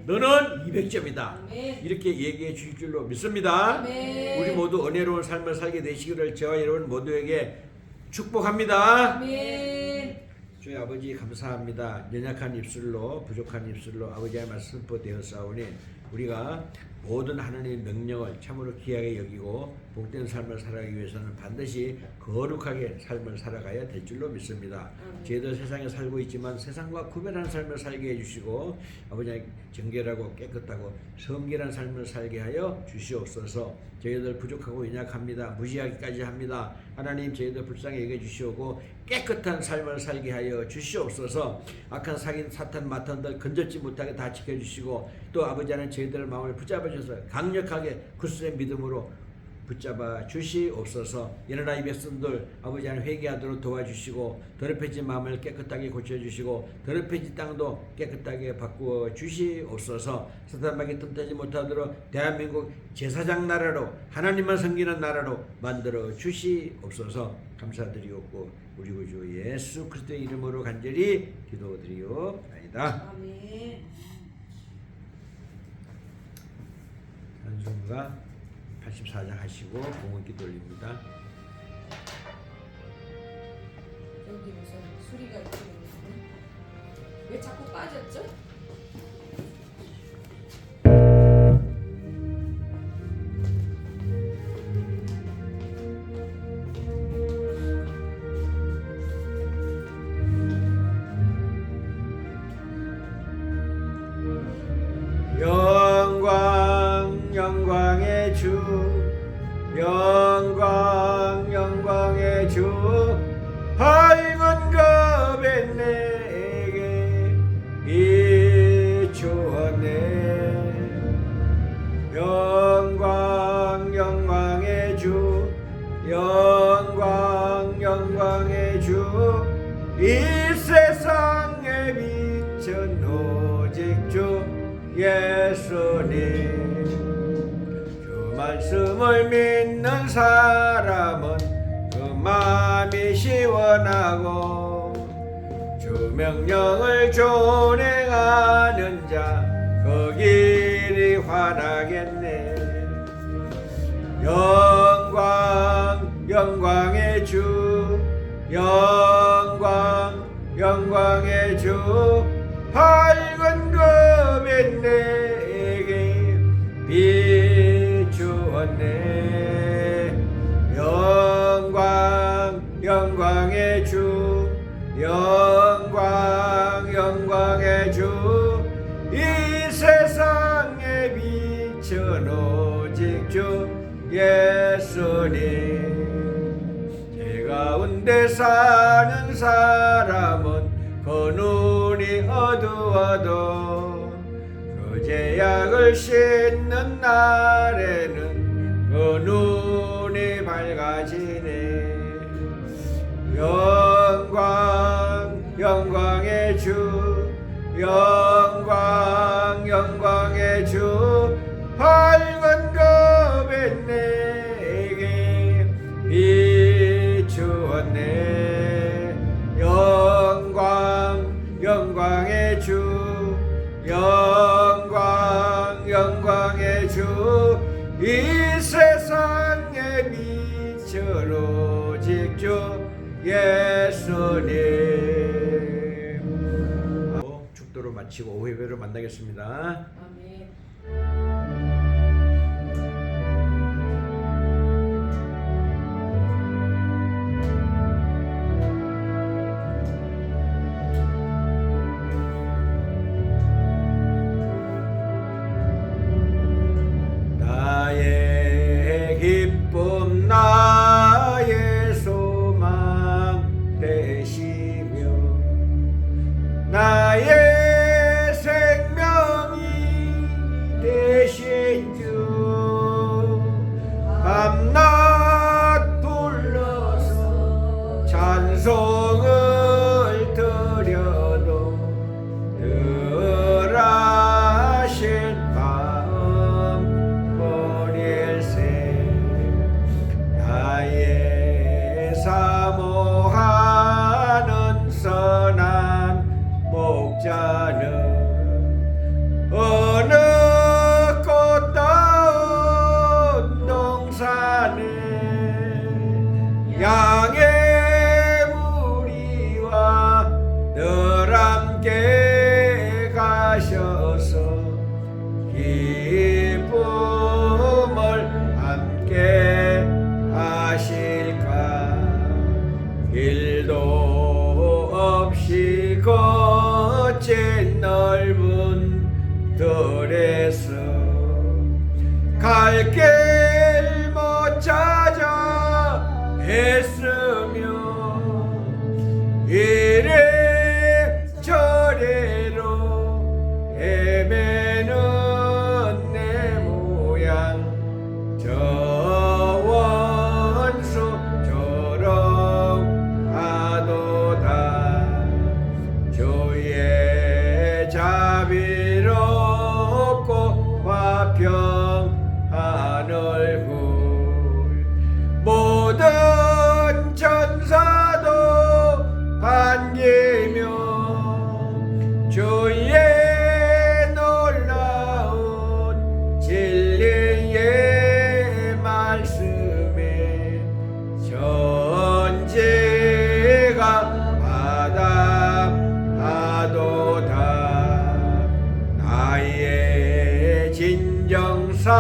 너는 200점이다. 이렇게 얘기해 주실 줄로 믿습니다. 우리 모두 은혜로운 삶을 살게 되시기를 저와 여러분 모두에게 축복합니다. 주의 아버지 감사합니다. 연약한 입술로 부족한 입술로 아버지의 말씀 선포되었사오니 우리가 모든 하나님의 명령을 참으로 귀하게 여기고 복된 삶을 살아가기 위해서는 반드시 거룩하게 삶을 살아가야 될 줄로 믿습니다. 저희들 세상에 살고 있지만 세상과 구별하는 삶을 살게 해주시고 아버지 정결하고 깨끗하고 성결한 삶을 살게 하여 주시옵소서. 저희들 부족하고 연약합니다. 무지하기까지 합니다. 하나님 저희들 불쌍히 여겨 주시오고 깨끗한 삶을 살게 하여 주시옵소서. 악한 사긴 사탄 마탄들 건졌지 못하게 다 지켜주시고 또 아버지 하나님 저희들 마음을 붙잡아 주셔서 강력하게 굳센 믿음으로 붙잡아 주시옵소서. 일어나 이 백성들 아버지 하나님 회개하도록 도와주시고 더럽혀진 마음을 깨끗하게 고쳐주시고 더럽혀진 땅도 깨끗하게 바꾸어 주시옵소서. 사탄에게 틈타지 못하도록 대한민국 제사장 나라로 하나님만 섬기는 나라로 만들어 주시옵소서. 감사드리옵고 우리 구주 예수 그리스도의 이름으로 간절히 기도드리옵나이다. 아멘. 한순가 84장 하시고 공원 기도 올립니다. 여기 무슨 수리가 있지? 왜 자꾸 빠졌죠? 영광의 주 영광의 주 밝은 겁에 내게 비추었네. 영광의 주 영광의 주 이 세상에 빛은 오직 주 예수님. 주 말씀을 믿는 사람은 그 마음이 시원하고 주 명령을 준행하는 자 그 길이 환하겠네. 영광의 주 영광의 주 밝은 겁에 내게 비추었네. 영광의 주 영광의 주 이 세상에 빛은 오직 주 예수님. 제 가운데 사는 사람은 그 눈이 어두워도 그 제약을 씻는 날에는 그 눈이 밝아지네. 영광의 주 영광의 주 밝은 겁에 내게 비추었네. 영광의 주 영광의 주 이 세상에 빛은 오직 주 예수님. 축도로 마치고 오후예배로 만나겠습니다. 아멘. 나의 기쁨 나의 소망 되시며 나의 생명이 되신 주 밤낮 불러서 찬송을 드려도 늘 하신 마음 보낼세. 나의 사모하는 선한 목자는 어느 꽃다운 동산에 양의 무리와 늘 함께 가셔서 기쁨을 함께 하실까. 길도 없이 거친 넓은 들에서 갈 길 못 찾아 했으며 이래저래로 헤매는 내 모양 저 원수 조롱하도다. 주의 자비롭고 화평한 얼굴 모든 천사도 반기며 주의 놀라운 진리의 말씀에 전제가 바답하도다. 나의 진정사